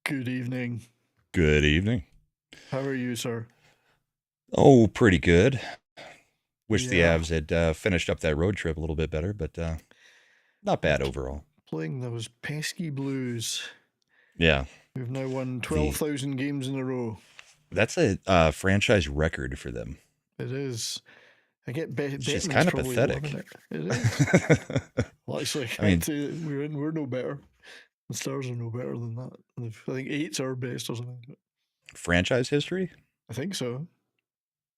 Good evening. Good evening. How are you, sir? Oh, pretty good. Wish the Yeah. Avs had finished up that road trip a little bit better, but not bad overall. Playing those pesky Blues. Yeah, We've now won the 12,000 games in a row. that's a franchise record for them, It is. I get which is Bettman's kind of probably loving pathetic. it. It is. Well, actually, I mean, we're no better. The Stars are no better than that. I think 8's our best or something. franchise history? I think so.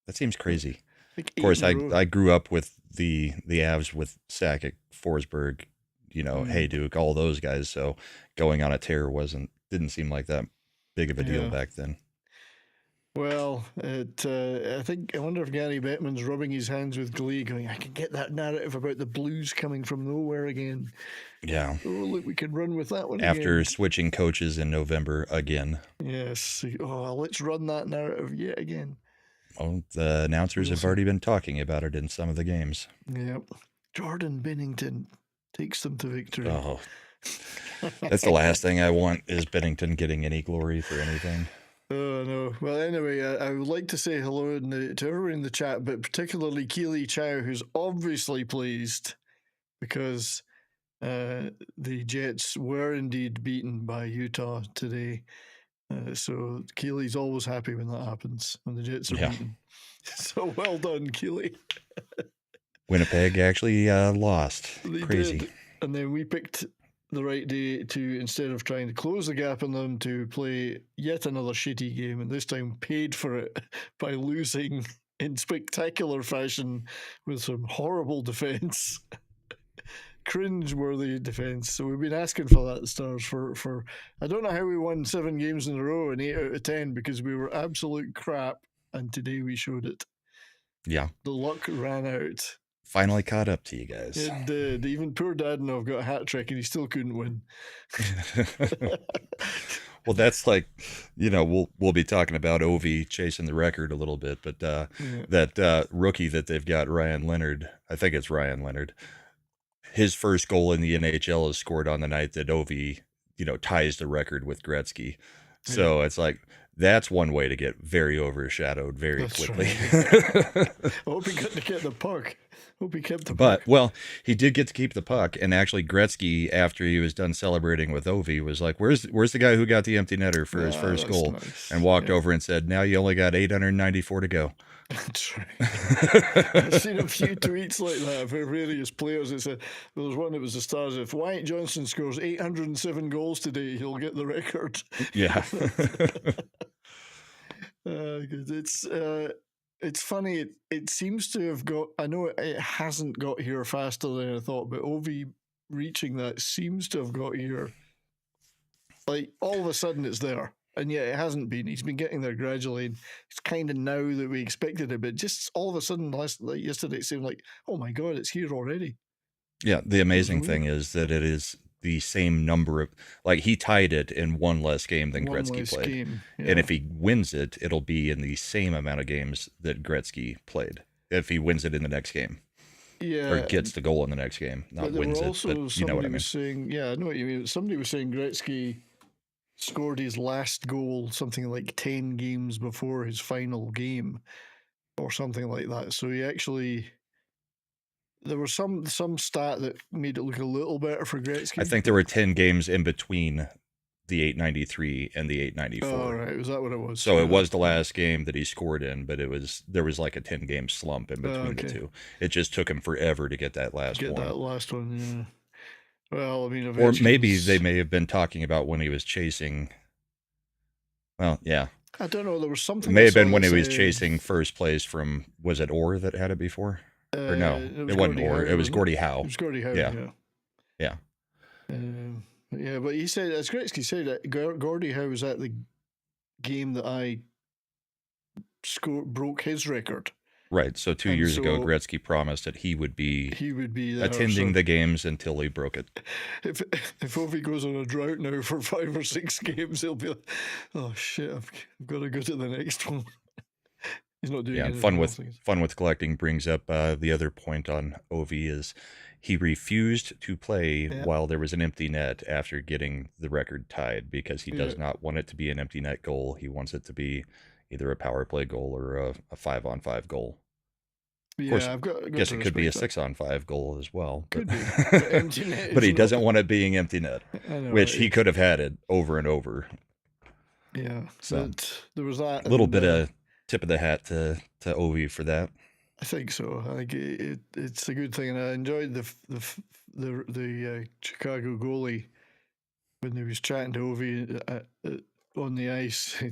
That seems crazy. I think Of 8 course, in a I row. I grew up with the Avs with Sakic, Forsberg, Hey Duke, all those guys. So going on a tear didn't seem like that big of a deal Yeah. back then. Well, I wonder if Gary Bettman's rubbing his hands with glee, going, I can get that narrative about the Blues coming from nowhere again. Yeah. Oh, look, we can run with that one After again. switching coaches in November again. Yes. Oh, let's run that narrative yet again. Well, the announcers We'll have see. already been talking about it in some of the games. Yep. Jordan Bennington takes them to victory. Oh, that's the last thing I want is Bennington getting any glory for anything. Oh, no. Well, anyway, I would like to say hello to everyone in the chat, but particularly Keely Chow, who's obviously pleased because the Jets were indeed beaten by Utah today. So Keely's always happy when that happens, when the Jets are beaten. So well done, Keely. Winnipeg actually lost. They Crazy. did. And then we picked the right day to, instead of trying to close the gap on them, to play yet another shitty game, and this time paid for it by losing in spectacular fashion with some horrible defense. Cringe-worthy defense. So we've been asking for that, Stars, for I don't know how we won 7 games in a row and 8 out of 10 because we were absolute crap, and today we showed it. Yeah. The luck ran out. Finally caught up to you guys. It did. Even poor Dadonov got a hat trick and he still couldn't win. Well, that's like, we'll be talking about Ovi chasing the record a little bit, but that rookie that they've got, Ryan Leonard, I think it's Ryan Leonard, his first goal in the NHL is scored on the night that Ovi, ties the record with Gretzky. So it's like, that's one way to get very overshadowed very quickly. Right. I hope he got to get the puck. Hope he kept the puck. But, well, he did get to keep the puck, and actually Gretzky, after he was done celebrating with Ovi, was like, where's the guy who got the empty netter for his first goal? Nice. And walked over and said, now you only got 894 to go. That's right. I've seen a few tweets like that for various players. It said there was one that was the Stars. If Wyatt Johnson scores 807 goals today, he'll get the record. Yeah. It's funny. It seems to have got. I know it hasn't got here faster than I thought, but Ovi reaching that seems to have got here. Like all of a sudden, it's there. And yet it hasn't been. He's been getting there gradually. And it's kind of now that we expected it, but just all of a sudden, yesterday, it seemed like, oh my God, it's here already. Yeah, the amazing thing is that it is the same number of, like, he tied it in one less game than Gretzky played. Yeah. And if he wins it, it'll be in the same amount of games that Gretzky played. If he wins it in the next game. Yeah. Or gets the goal in the next game. Not wins it, but you know what I mean. I know what you mean. Somebody was saying Gretzky scored his last goal something like 10 games before his final game or something like that. So he actually, there was some stat that made it look a little better for Gretzky. I think there were 10 games in between the 893 and the 894. Oh, right. Was that what it was? So it was the last game that he scored in, but there was like a 10-game slump in between the two. It just took him forever to get that last one. Get that last one, yeah. Well, I mean, or maybe they may have been talking about when he was chasing. Well, yeah. I don't know. There was something. It may have been when he was chasing first place from, was it Orr that had it before? Or no, it wasn't Orr. It was Gordie Howe. It was Gordie Howe, yeah. Yeah. Yeah, but he said, as Gretzky said, that Gordie Howe was at the game that I broke his record. Right. So 2 years ago, Gretzky promised that he would be there, attending the games until he broke it. If Ovi goes on a drought now for 5 or 6 games, he'll be like, oh shit, I've got to go to the next one. He's not doing anything. Fun with collecting brings up the other point on Ovi is he refused to play while there was an empty net after getting the record tied because he does not want it to be an empty net goal. He wants it to be either a power play goal or a 5-on-5 goal. Of course, I guess it could be a 6-on-5 goal as well. But, but he doesn't want it being empty net, which he could have had it over and over. Yeah, so there was that. A little bit of tip of the hat to Ovi for that. I think so. I think it's a good thing, and I enjoyed the Chicago goalie when he was chatting to Ovi on the ice.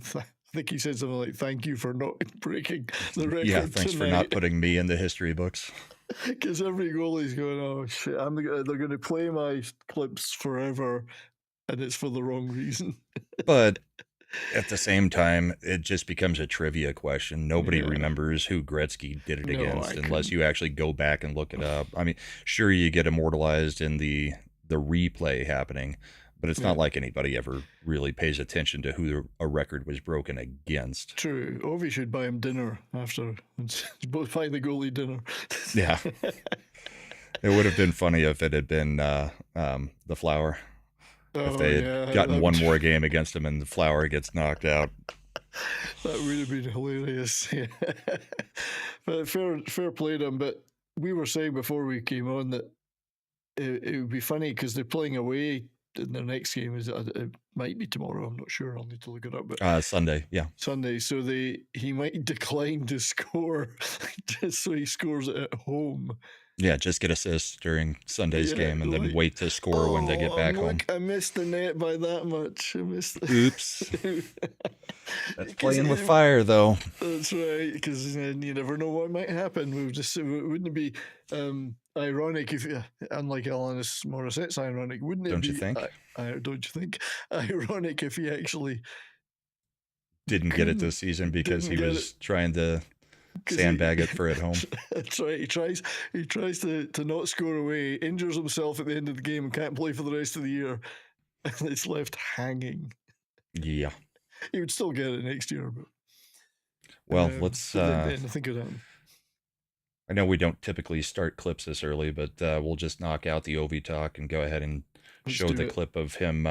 I think he said something like, "Thank you for not breaking the record." Yeah, thanks for not putting me in the history books. Because every goalie's going, "Oh shit, they're going to play my clips forever," and it's for the wrong reason. But at the same time, it just becomes a trivia question. Nobody remembers who Gretzky did it against unless you actually go back and look it up. I mean, sure, you get immortalized in the replay happening, but it's not like anybody ever really pays attention to who a record was broken against. True. Ovi should buy him dinner after. Both buy the goalie dinner. Yeah. It would have been funny if it had been the Flower. If they had gotten one more game against him and the Flower gets knocked out. That would have been hilarious. Yeah. But fair play to him. But we were saying before we came on that it would be funny because they're playing away in their next game. It might be tomorrow. I'm not sure. I'll need to look it up. But Sunday, yeah. Sunday. So he might decline to score just so he scores it at home. Yeah, just get assists during Sunday's game and then wait to score when they get back home. I missed the net by that much. Oops. That's playing with fire, though. That's right, because you never know what might happen. Wouldn't it be ironic if, unlike Alanis Morissette's ironic, wouldn't it be? Don't you think? Don't you think? Ironic if he actually didn't get it this season because he was trying to sandbag it for at home. That's right. He tries to not score away, injures himself at the end of the game, and can't play for the rest of the year, and it's left hanging. Yeah, he would still get it next year, but let's. Think of that. I know we don't typically start clips this early, but we'll just knock out the Ovi talk and go ahead and show the clip of him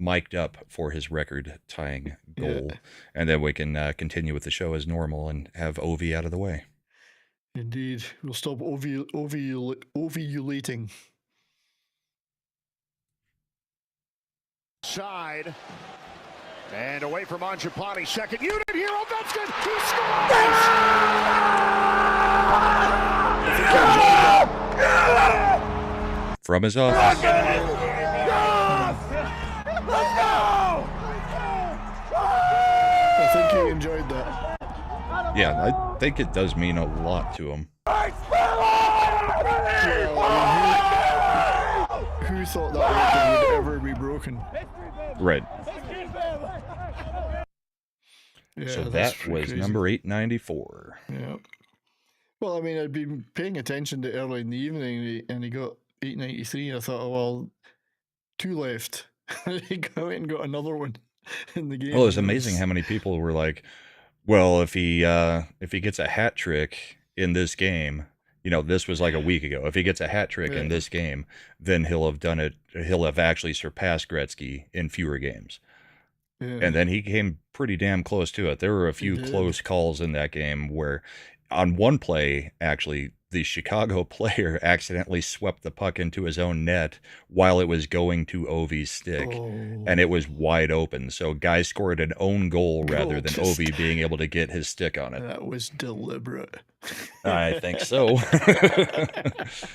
mic'd up for his record tying goal, and then we can continue with the show as normal and have Ovi out of the way. Indeed, we'll stop ovulating. Side and away from Mangiapane. Second unit here. Ovechkin. He scores! From his office. I think he enjoyed that. Yeah, I think it does mean a lot to him. Who thought that record would ever be broken? Right. Yeah, so that was crazy. Number 894. Yeah. Well, I mean, I'd been paying attention to early in the evening, and he got 893. I thought, oh, well, 2 left. He went and got another one in the game. Well, it's amazing how many people were like, well, if he gets a hat trick in this game, this was like a week ago. If he gets a hat trick in this game, then he'll have done it. He'll have actually surpassed Gretzky in fewer games. Yeah. And then he came pretty damn close to it. There were a few close calls in that game where on one play, actually, the Chicago player accidentally swept the puck into his own net while it was going to Ovi's stick, and it was wide open. So guy scored an own goal rather than Ovi being able to get his stick on it. That was deliberate. I think so,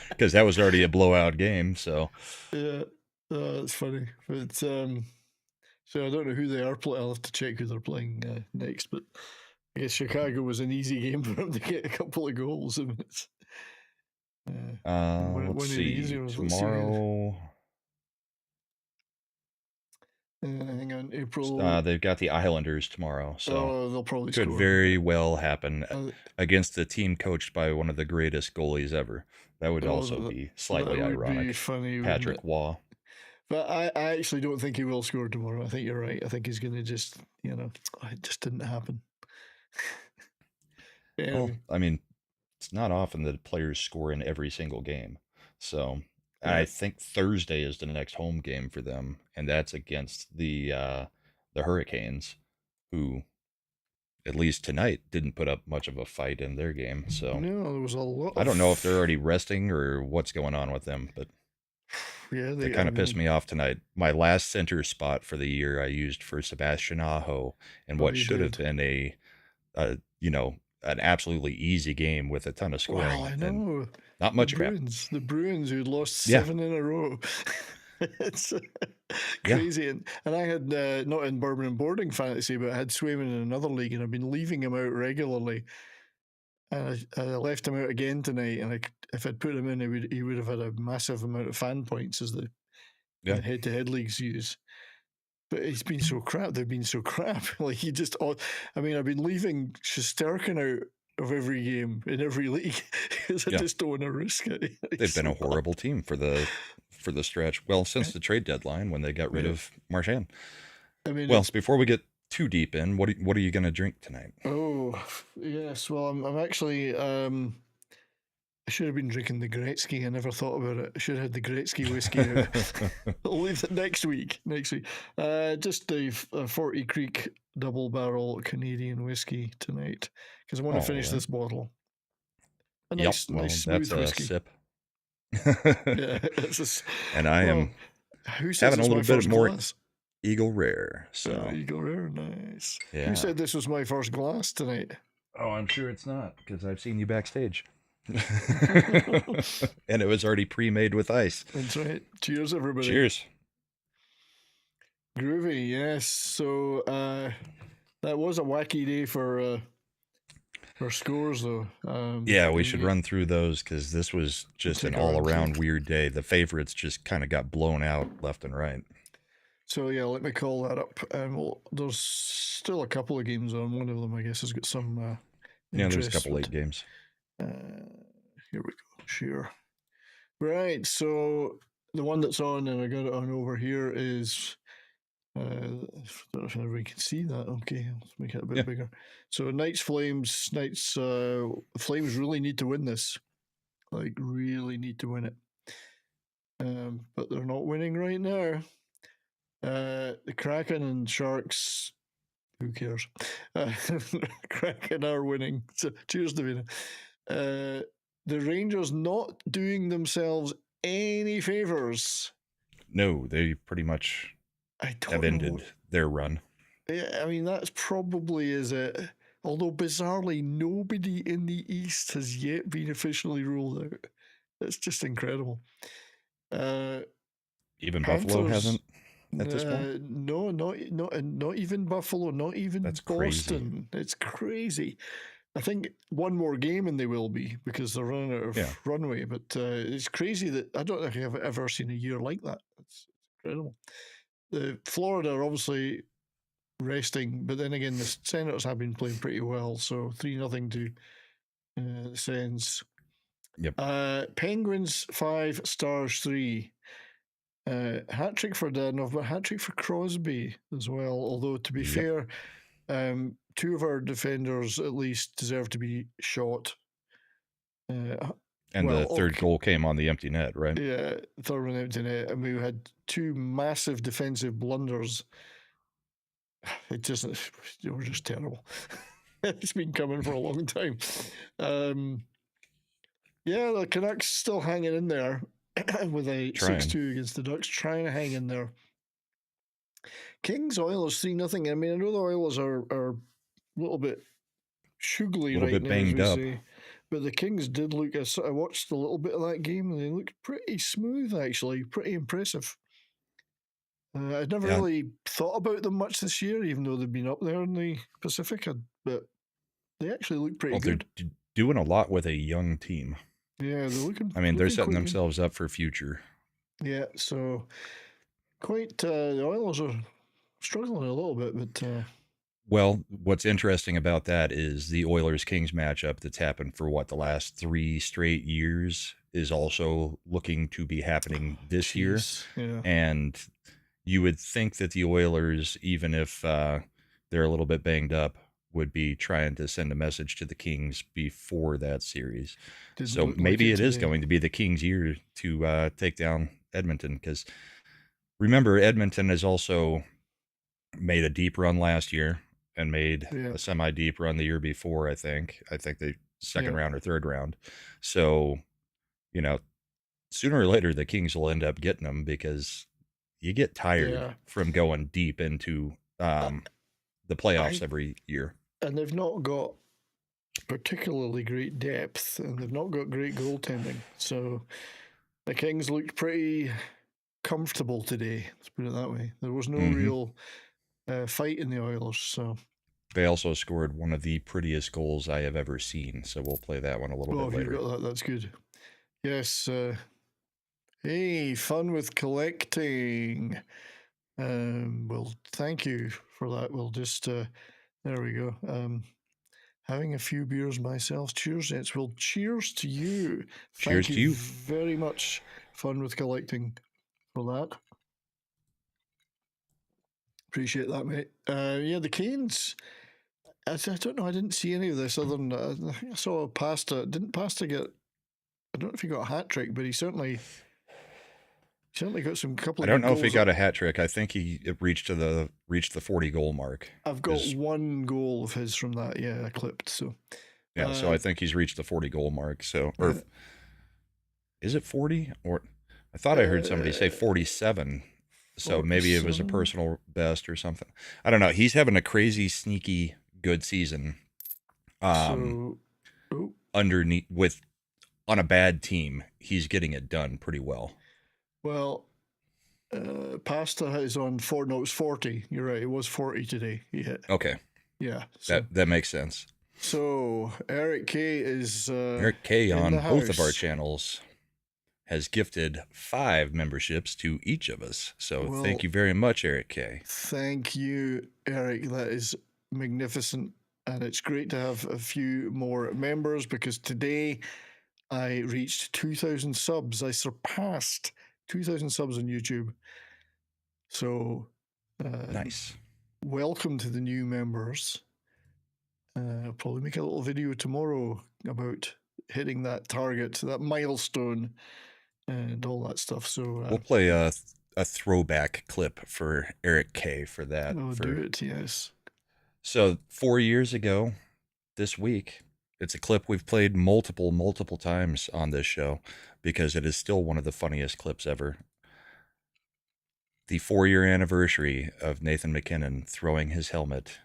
because that was already a blowout game. So yeah, that's funny. But so I don't know who they are playing. I'll have to check who they're playing next. But I guess Chicago was an easy game for him to get a couple of goals. I mean, it's, let's see. Tomorrow, hang on, April. They've got the Islanders tomorrow, so they'll probably could score. very well happen against the team coached by one of the greatest goalies ever. That would also be slightly ironic. Be funny, Patrick Waugh. But I actually don't think he will score tomorrow. I think you're right. I think he's going to just, it just didn't happen. Well, I mean, it's not often that players score in every single game. So I think Thursday is the next home game for them, and that's against the Hurricanes, who, at least tonight, didn't put up much of a fight in their game. So no, there was a lot. I don't know if they're already resting or what's going on with them, but yeah, they kind of pissed me off tonight. My last center spot for the year I used for Sebastian Aho, and what should have been an absolutely easy game with a ton of scoring. Well, I know. Not much about the Bruins who lost 7 in a row. It's crazy. And I had not in Bourbon and Boarding fantasy, but I had Swayman in another league, and I've been leaving him out regularly. And I left him out again tonight, and if I'd put him in, he would have had a massive amount of fan points as the head-to-head leagues use. But he's been so crap. They've been so crap. Like I've been leaving Shesterkin out of every game in every league because I just don't want to risk it. They've been a horrible team for the stretch. Well, since the trade deadline when they got rid of Marchand. I mean, before we get too deep in, what are you going to drink tonight? Oh yes, well I'm actually I should have been drinking the Gretzky. I never thought about it. I should have had the Gretzky whiskey out. I'll leave it next week. Just a 40 Creek double barrel Canadian whiskey tonight because I want to finish this bottle. A nice smooth whiskey. Sip. And I am having a little bit more Eagle Rare. So Eagle Rare, nice. Yeah. Who said this was my first glass tonight? Oh, I'm sure it's not because I've seen you backstage. And it was already pre-made with ice. That's right. Cheers, everybody. Cheers. Groovy, yes. So that was a wacky day for scores, though. We should run through those because this was just an all-around weird day. The favorites just kind of got blown out left and right. So let me call that up. There's still a couple of games on. One of them, I guess, has got some. There's a couple late games. Here we go. Sure. Right. So the one that's on, and I got it on over here, is. I don't know if everybody can see that. Okay, let's make it a bit bigger. So Knights Flames. Flames really need to win this. Like, really need to win it. But they're not winning right now. The Kraken and Sharks. Who cares? Kraken are winning. So cheers, Davina. The Rangers not doing themselves any favors. No, they pretty much have ended their run. Yeah, I mean, that's probably is it. Although bizarrely, nobody in the East has yet been officially ruled out. That's just incredible. Even Buffalo hasn't at this point? No, not even Buffalo, not even Boston. Crazy. It's crazy. I think one more game and they will be because they're running out of runway. But it's crazy that I don't think I've ever seen a year like that. It's incredible. The Florida are obviously resting, but then again, the Senators have been playing pretty well. So 3-0 to the Sens. Yep. Penguins 5, Stars 3. Hat trick for Danov, but hat trick for Crosby as well. Although to be fair, 2 of our defenders at least deserve to be shot. And the third goal came on the empty net, right? Yeah, third one empty net, and we had 2 massive defensive blunders. We're just terrible. It's been coming for a long time. Yeah, the Canucks still hanging in there with a Trying. 6-2 against the Ducks, trying to hang in there. Kings Oilers 3-0. I mean, I know the Oilers are a little bit shugly right bit now, banged as up. we say. But the Kings did look. I watched a little bit of that game, and they looked pretty smooth, actually, pretty impressive. I'd never really thought about them much this year, even though they've been up there in the Pacific. But they actually look pretty good. They're doing a lot with a young team. Yeah, they're looking. I mean, they're setting quite themselves up for future. Yeah, so quite. The Oilers are struggling a little bit, but. Well, what's interesting about that is the Oilers-Kings matchup that's happened for the last 3 straight years is also looking to be happening this year. Yeah. And you would think that the Oilers, even if they're a little bit banged up, would be trying to send a message to the Kings before that series. So maybe it is going to be the Kings' year to take down Edmonton, because remember, Edmonton has also made a deep run last year and made a semi-deep run the year before, I think. I think the second round or third round. So, sooner or later, the Kings will end up getting them, because you get tired from going deep into the playoffs every year. And they've not got particularly great depth, and they've not got great goaltending. So the Kings looked pretty comfortable today, let's put it that way. There was no real fight in the Oilers. So they also scored one of the prettiest goals I have ever seen. So we'll play that one a little bit later. You've got that. That's good. Yes. Hey, fun with collecting. Well, thank you for that. We'll just there we go. Having a few beers myself. Cheers, gents. Well, cheers to you. Cheers to you. Very much. Fun with collecting for that. Appreciate that, mate. Yeah, the Canes. I don't know. I didn't see any of this other than I think I saw Pasta. Didn't Pasta get? I don't know if he got a hat trick, but he certainly got some couple. I don't know if he got a hat trick. I think he reached the 40 goal mark. I've got one goal of his from that. Yeah, clipped. So yeah, so I think he's reached the 40 goal mark. So, or is it 40? Or I thought I heard somebody say 47. So maybe it was a personal best or something. I don't know. He's having a crazy, sneaky, good season. Underneath on a bad team, he's getting it done pretty well. Well, Pasta is on 4. No, it was 40. You're right. It was 40 today. He hit. Okay. Yeah. So, that makes sense. So Eric K is Eric K on both of our channels has gifted 5 memberships to each of us. So thank you very much, Eric K. Thank you, Eric. That is magnificent. And it's great to have a few more members, because today I reached 2,000 subs. I surpassed 2,000 subs on YouTube. So nice. Welcome to the new members. I'll probably make a little video tomorrow about hitting that target, that milestone, and all that stuff. So we'll play a throwback clip for Eric K for that. Do it, yes. So 4 years ago, this week, it's a clip we've played multiple times on this show, because it is still one of the funniest clips ever. The 4-year anniversary of Nathan MacKinnon throwing his helmet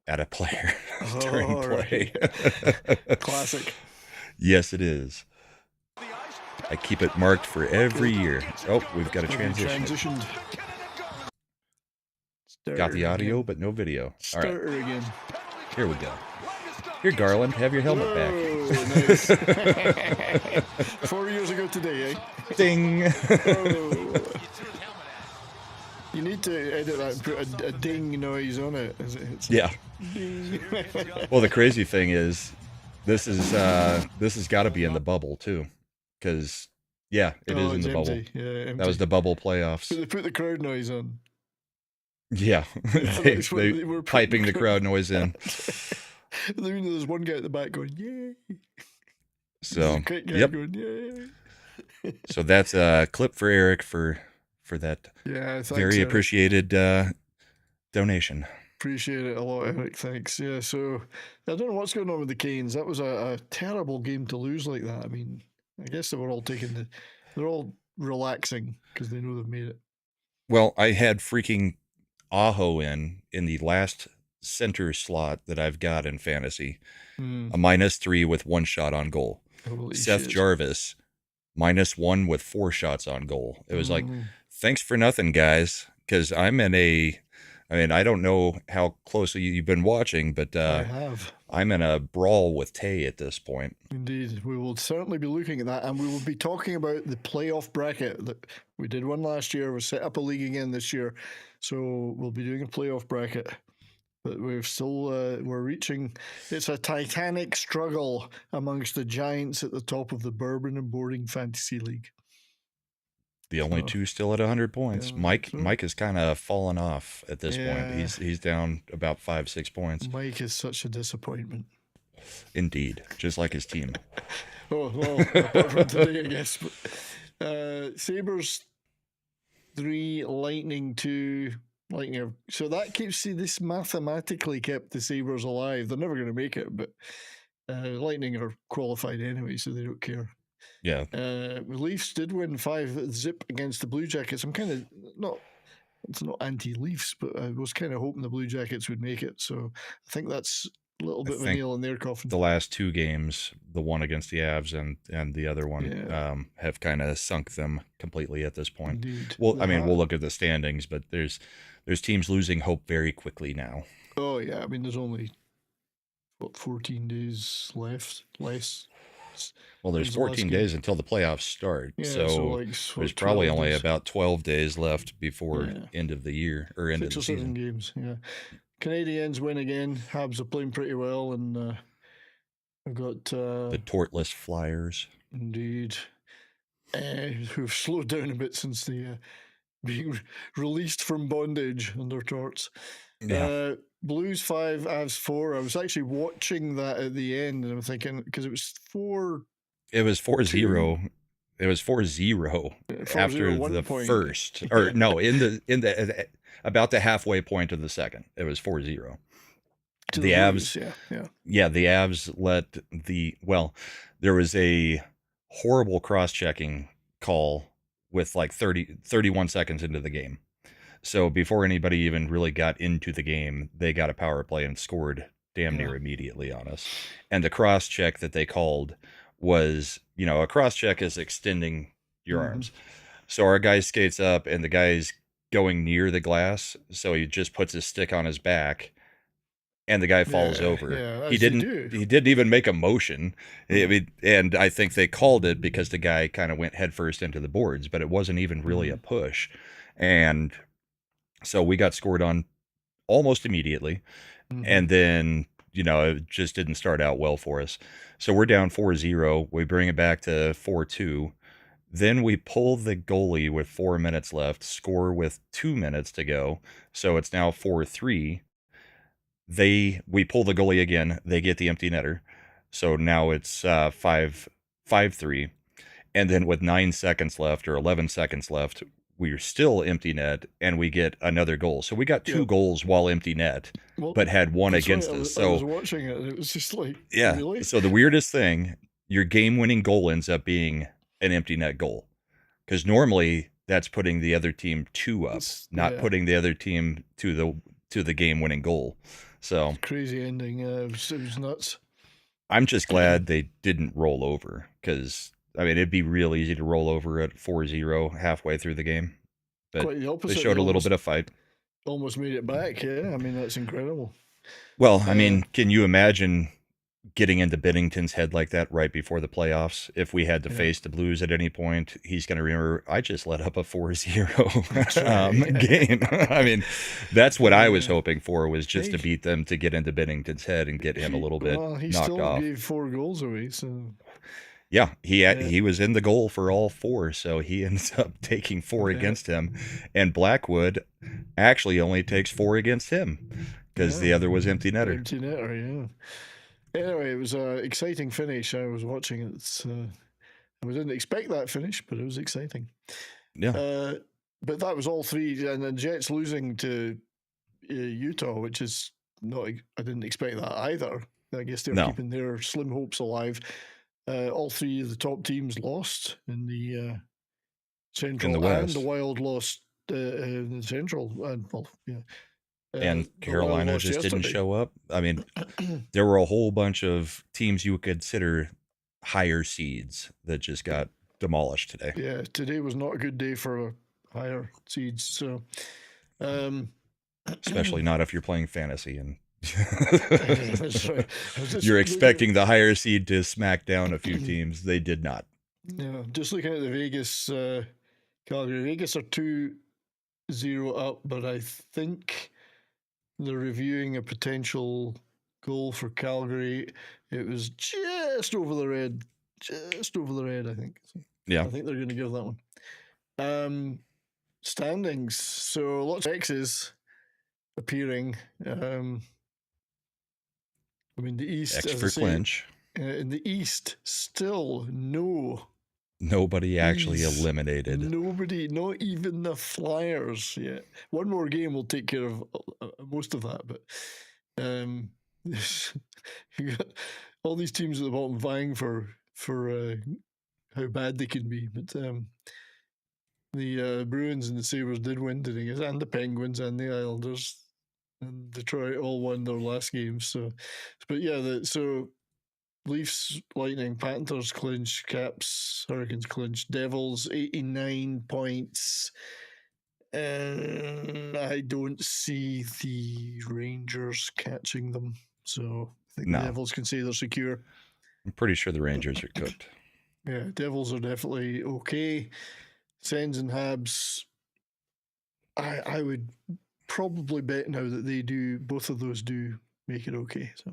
at a player during play. Right. Classic. Yes, it is. I keep it marked for every year. Oh, we've got a transition. Got the audio, but no video. All right. Again. Here we go. Here, Garland, have your helmet back. Nice. 4 years ago today, eh? Ding. You need to edit that and put a ding noise on it. Yeah. Ding. Well, the crazy thing is, this has got to be in the bubble too, because it is in the bubble. Yeah, that was the bubble playoffs. But they put the crowd noise on. Yeah, they were piping the crowd noise in. There's one guy at the back going, "Yay!" So going, "Yay!" So that's a clip for Eric for that. Yeah, thanks, very Eric. Appreciated donation. Appreciate it a lot, Eric. Thanks. Yeah, so I don't know what's going on with the Canes. That was a terrible game to lose like that. I mean, I guess they were all they're all relaxing because they know they've made it. Well, I had freaking Aho in the last center slot that I've got in fantasy, a -3 with 1 shot on goal. Holy Seth shit. Jarvis, -1 with 4 shots on goal. It was like, thanks for nothing, guys, because I'm in a, I mean, I don't know how closely you've been watching, but I have. I'm in a brawl with Tay at this point. Indeed. We will certainly be looking at that, and we will be talking about the playoff bracket. We did one last year. We set up a league again this year. So we'll be doing a playoff bracket. But we're still, we're reaching, it's a titanic struggle amongst the giants at the top of the Bourbon and Boarding Fantasy League. The only two still at 100 points. Yeah, Mike has kind of fallen off at this point. He's down about 5-6 points. Mike is such a disappointment. Indeed, just like his team. Oh, well, apart from today, I guess. But, Sabres 3, Lightning 2, Lightning. So that keeps, this mathematically kept the Sabres alive. They're never going to make it, but Lightning are qualified anyway, so they don't care. Yeah. Leafs did win 5-0 against the Blue Jackets. I'm kind of it's not anti-Leafs, but I was kind of hoping the Blue Jackets would make it. So I think that's a little bit of a nail in their coffin. The last 2 games, the one against the Avs and the other one, have kind of sunk them completely at this point. Indeed. Well, I mean, we'll look at the standings, but there's teams losing hope very quickly now. Oh yeah, I mean, there's only 14 days left, less. Well, there's 14 days until the playoffs start, so there's probably only about 12 days left before end of the year or end of the season. 6 or 7 games. Yeah, Canadiens win again. Habs are playing pretty well, and we've got the tortless Flyers. Indeed, who've slowed down a bit since the being released from bondage under torts. Yeah. Blues 5, Avs 4. I was actually watching that at the end, and I'm thinking, because it was 4. It was 4-0. It was 4-0 after the first, or no, in the about the halfway point of the second. It was 4-0. The Avs, the Avs let there was a horrible cross-checking call with like 31 seconds into the game. So before anybody even really got into the game, they got a power play and scored damn near immediately on us. And the cross check that they called was, a cross check is extending your arms. So our guy skates up and the guy's going near the glass. So he just puts his stick on his back and the guy falls over. Yeah, he didn't even make a motion. And I think they called it because the guy kind of went headfirst into the boards, but it wasn't even really a push. And so we got scored on almost immediately. And then, it just didn't start out well for us. So we're down 4-0. We bring it back to 4-2. Then we pull the goalie with 4 minutes left, score with 2 minutes to go. So it's now 4-3. We pull the goalie again. They get the empty netter. So now it's 5-3. And then with 9 seconds left or 11 seconds left, we're still empty net, and we get another goal. So we got 2 goals while empty net, but had 1 against us. So I was watching it, and it was just like, really? So the weirdest thing, your game-winning goal ends up being an empty net goal, because normally that's putting the other team 2 up, not putting the other team to the game-winning goal. So crazy ending. It was nuts. I'm just glad they didn't roll over, because it'd be real easy to roll over at 4-0 halfway through the game. But quite the opposite. They showed a little bit of fight. Almost made it back, yeah. That's incredible. Well, can you imagine getting into Binnington's head like that right before the playoffs? If we had to face the Blues at any point, he's going to remember, I just let up a 4-0 game. That's what I was hoping for, was just to beat them, to get into Binnington's head and get him a little bit knocked off. He still gave 4 goals away, so... Yeah, he was in the goal for all 4, so he ends up taking 4 against him. And Blackwood actually only takes 4 against him, because the other was empty netter. Empty netter, yeah. Anyway, it was an exciting finish. I was watching it. I didn't expect that finish, but it was exciting. Yeah. But that was all 3, and the Jets losing to Utah, which is not. I didn't expect that either. I guess they're keeping their slim hopes alive. all three of the top teams lost in the Central, In the and West. the Wild lost in the Central, and And the Wild Carolina lost just didn't yesterday. show up. I mean, there were a whole bunch of teams you would consider higher seeds that just got demolished today. Yeah, today was not a good day for higher seeds. So, especially not if you're playing fantasy and that's right. you're expecting the higher seed to smack down a few teams. They did not. Yeah, just looking at the Vegas, Calgary. Vegas are 2-0 up, but I think they're reviewing a potential goal for Calgary. It was just over the red. Just over the red, I think. So Yeah. I think they're going to give that one. Standings. So lots of X's appearing. I mean, the East. X as for I say, clinch. In the East, still Nobody actually Ease. Eliminated. Nobody, not even the Flyers yet. One more game will take care of most of that, but you got all these teams at the bottom vying for how bad they can be. But the Bruins and the Sabres did win today, and the Penguins and the Islanders and Detroit all won their last games. So, but yeah, so Leafs, Lightning, Panthers clinch, Caps, Hurricanes clinch, Devils 89 points. And I don't see the Rangers catching them. So I think the Devils can say they're secure. I'm pretty sure the Rangers are cooked. Yeah, Devils are definitely okay. Sens and Habs, I would probably bet now that both of those do make it okay. So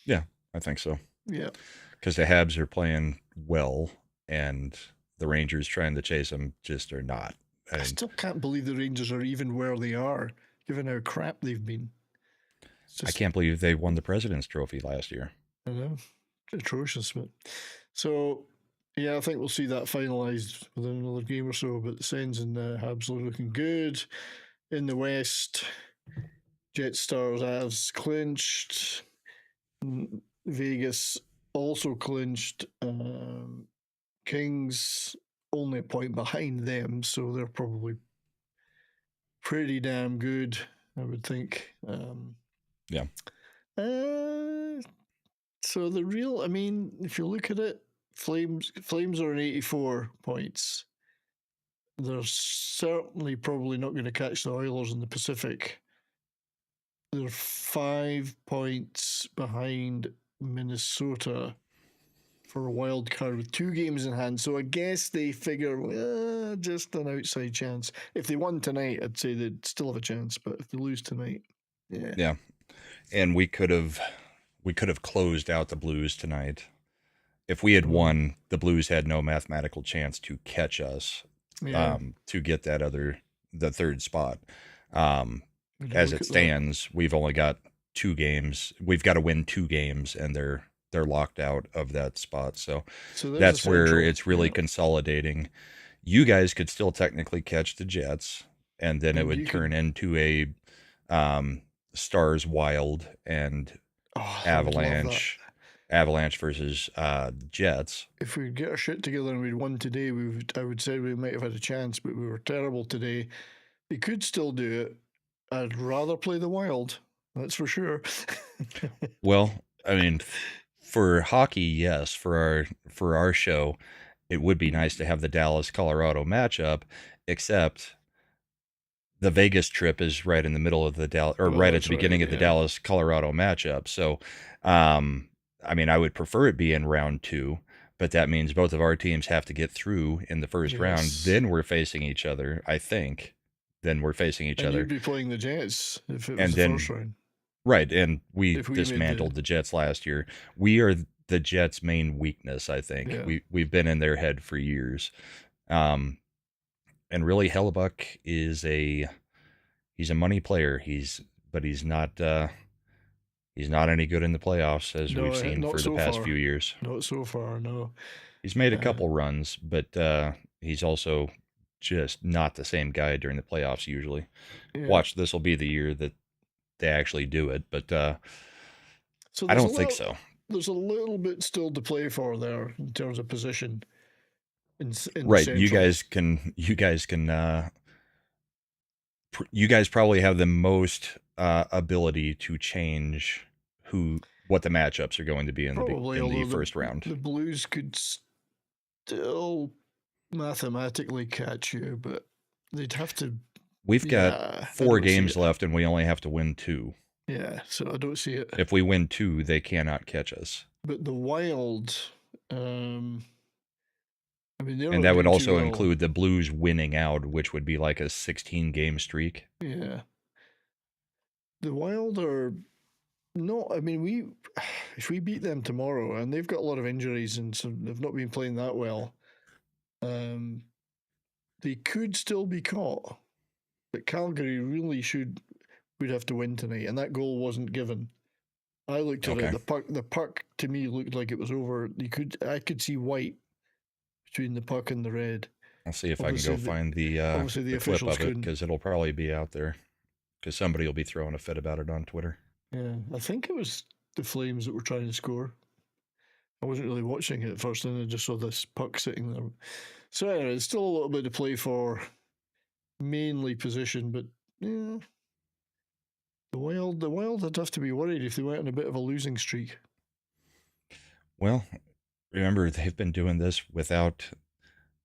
yeah, I think so. Yeah. Because the Habs are playing well, and the Rangers trying to chase them just are not. I still can't believe the Rangers are even where they are, given how crap they've been. I can't believe they won the President's Trophy last year. I know. Atrocious. But so, yeah, I think we'll see that finalised within another game or so. But the Sens and Habs are looking good. In the West, Jets, Stars, Avs clinched. Vegas also clinched. Kings only a point behind them, so they're probably pretty damn good, I would think. Yeah. So the real, I mean, if you look at it, Flames are on 84 points. They're certainly probably not going to catch the Oilers in the Pacific. They're 5 points behind Minnesota for a wild card with 2 games in hand. So I guess they figure just an outside chance. If they won tonight, I'd say they'd still have a chance. But if they lose tonight, yeah. And we could have closed out the Blues tonight. If we had won, the Blues had no mathematical chance to catch us to get the third spot. As it stands, we've only got 2 games. We've got to win 2 games, and they're locked out of that spot. So that's where it's really consolidating. You guys could still technically catch the Jets, and then it would turn into a Stars Wild and Avalanche versus Jets. If we get our shit together and we'd won today, I would say we might have had a chance, but we were terrible today. We could still do it. I'd rather play the Wild, that's for sure. Well, I mean, for hockey, yes. For our show, it would be nice to have the Dallas-Colorado matchup, except the Vegas trip is right in the middle of the right at the beginning of the Dallas-Colorado matchup. So, I mean, I would prefer it be in round 2, but that means both of our teams have to get through in the first round. Then we're facing each other, I think. Then we're facing each other. You'd be playing the Jets if it was the first round. Right, and we dismantled the Jets last year. We are the Jets' main weakness, I think. Yeah. We've been in their head for years. And really, Hellebuck is he's a money player. He's not any good in the playoffs, as we've seen for the past few years. Not so far, no. He's made a couple runs, but he's also just not the same guy during the playoffs usually. Yeah. Watch, this will be the year that they actually do it, but I don't think so. there's a little bit still to play for there in terms of position. In right, Central. you guys probably have the most ability to change what the matchups are going to be in the first round. The Blues could still mathematically catch you, but they'd have to. We've got 4 games left, and we only have to win 2. Yeah, so I don't see it. If we win 2, they cannot catch us. But the Wild, and that would also include the Blues winning out, which would be like a 16-game streak. Yeah. The Wild are not. If we beat them tomorrow, and they've got a lot of injuries, and so they've not been playing that well, they could still be caught. But Calgary really would have to win tonight, and that goal wasn't given. I looked at it. The puck to me looked like it was over. I could see white between the puck and the red. I'll see if I can go find the clip of it, because it'll probably be out there. Because somebody will be throwing a fit about it on Twitter. Yeah, I think it was the Flames that were trying to score. I wasn't really watching it at first, and I just saw this puck sitting there. So anyway, it's still a little bit to play for, mainly position, but yeah. The Wild would have to be worried if they went on a bit of a losing streak. Well, remember, they've been doing this without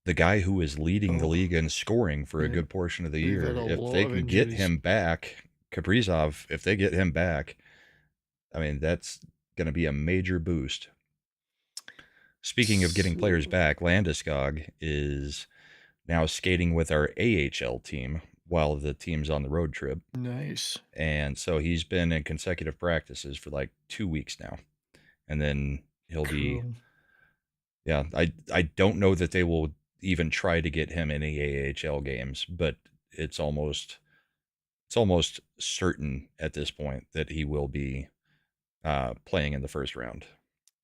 the guy who is leading the league in scoring for a good portion of the year. If they can get him back, Kaprizov, if they get him back, that's going to be a major boost. Speaking of getting players back, Landeskog is now skating with our AHL team while the team's on the road trip. Nice. And so he's been in consecutive practices for like 2 weeks now. And then he'll be... Yeah, I don't know that they will even try to get him any AHL games, but it's almost certain at this point that he will be playing in the first round.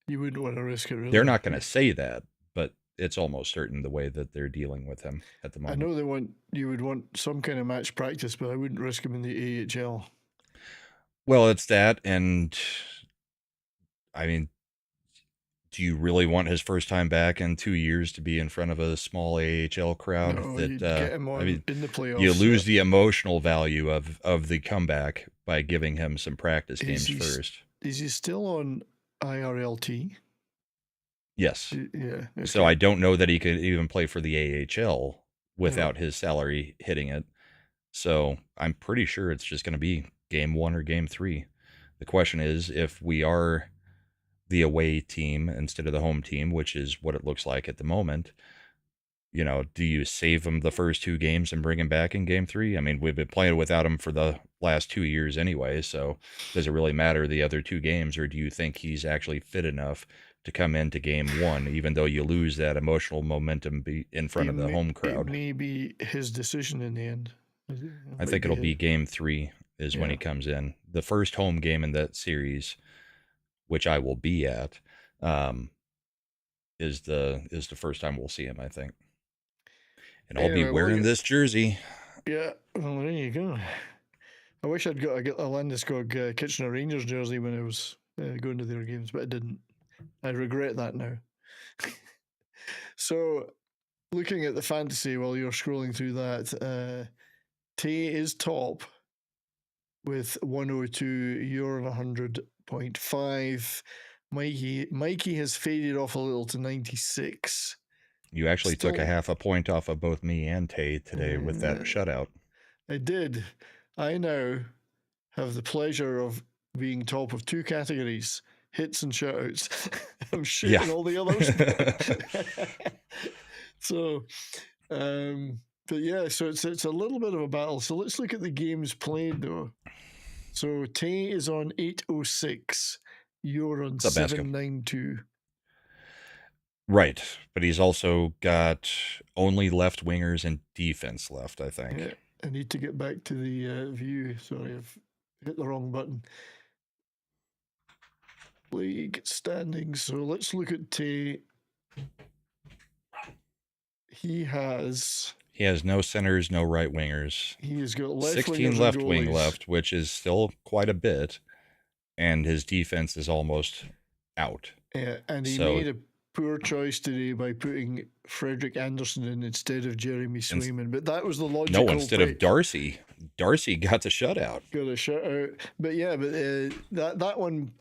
You wouldn't want to risk it, really. They're not going to say that, but it's almost certain the way that they're dealing with him at the moment. I know you would want some kind of match practice, but I wouldn't risk him in the AHL. Well, it's that, and do you really want his first time back in 2 years to be in front of a small AHL crowd? No, you'd get him on in the playoffs. You lose the emotional value of the comeback by giving him some practice games first. Is he still on IRLT? Yes. Yeah. Okay. So I don't know that he could even play for the AHL without his salary hitting it. So I'm pretty sure it's just going to be game 1 or game 3. The question is, if we are the away team instead of the home team, which is what it looks like at the moment, do you save him the first 2 games and bring him back in game 3? We've been playing without him for the last 2 years anyway, so does it really matter the other 2 games, or do you think he's actually fit enough to come into game 1, even though you lose that emotional momentum in front of the home crowd? It may be his decision in the end. I think it'll be game 3 is when he comes in. The first home game in that series, which I will be at, is the first time we'll see him, I think. And I'll be wearing this jersey. Yeah, well, there you go. I wish I'd got a Landeskog Kitchener Rangers jersey when I was going to their games, but I didn't. I regret that now. So, looking at the fantasy while you're scrolling through that, Tay is top with 102. You're on 100.5. Mikey has faded off a little to 96. You actually took a half a point off of both me and Tay today with that shutout. I did. I now have the pleasure of being top of 2 categories, hits and shutouts. I'm shooting all the others. So, but yeah, so it's a little bit of a battle. So let's look at the games played, though. So Tay is on 806. You're on 792. Right, but he's also got only left wingers and defense left, I think. Yeah, I need to get back to the view. Sorry, I've hit the wrong button. League standings. So let's look at Tay. He has no centers, no right wingers. He has got 16 left wing left, which is still quite a bit, and his defense is almost out. And he So- made a poor choice today by putting Frederick Anderson in instead of Jeremy Swayman. But that was the logical. No, instead of Darcy. Darcy got the shutout. Got a shutout. But yeah, but that one,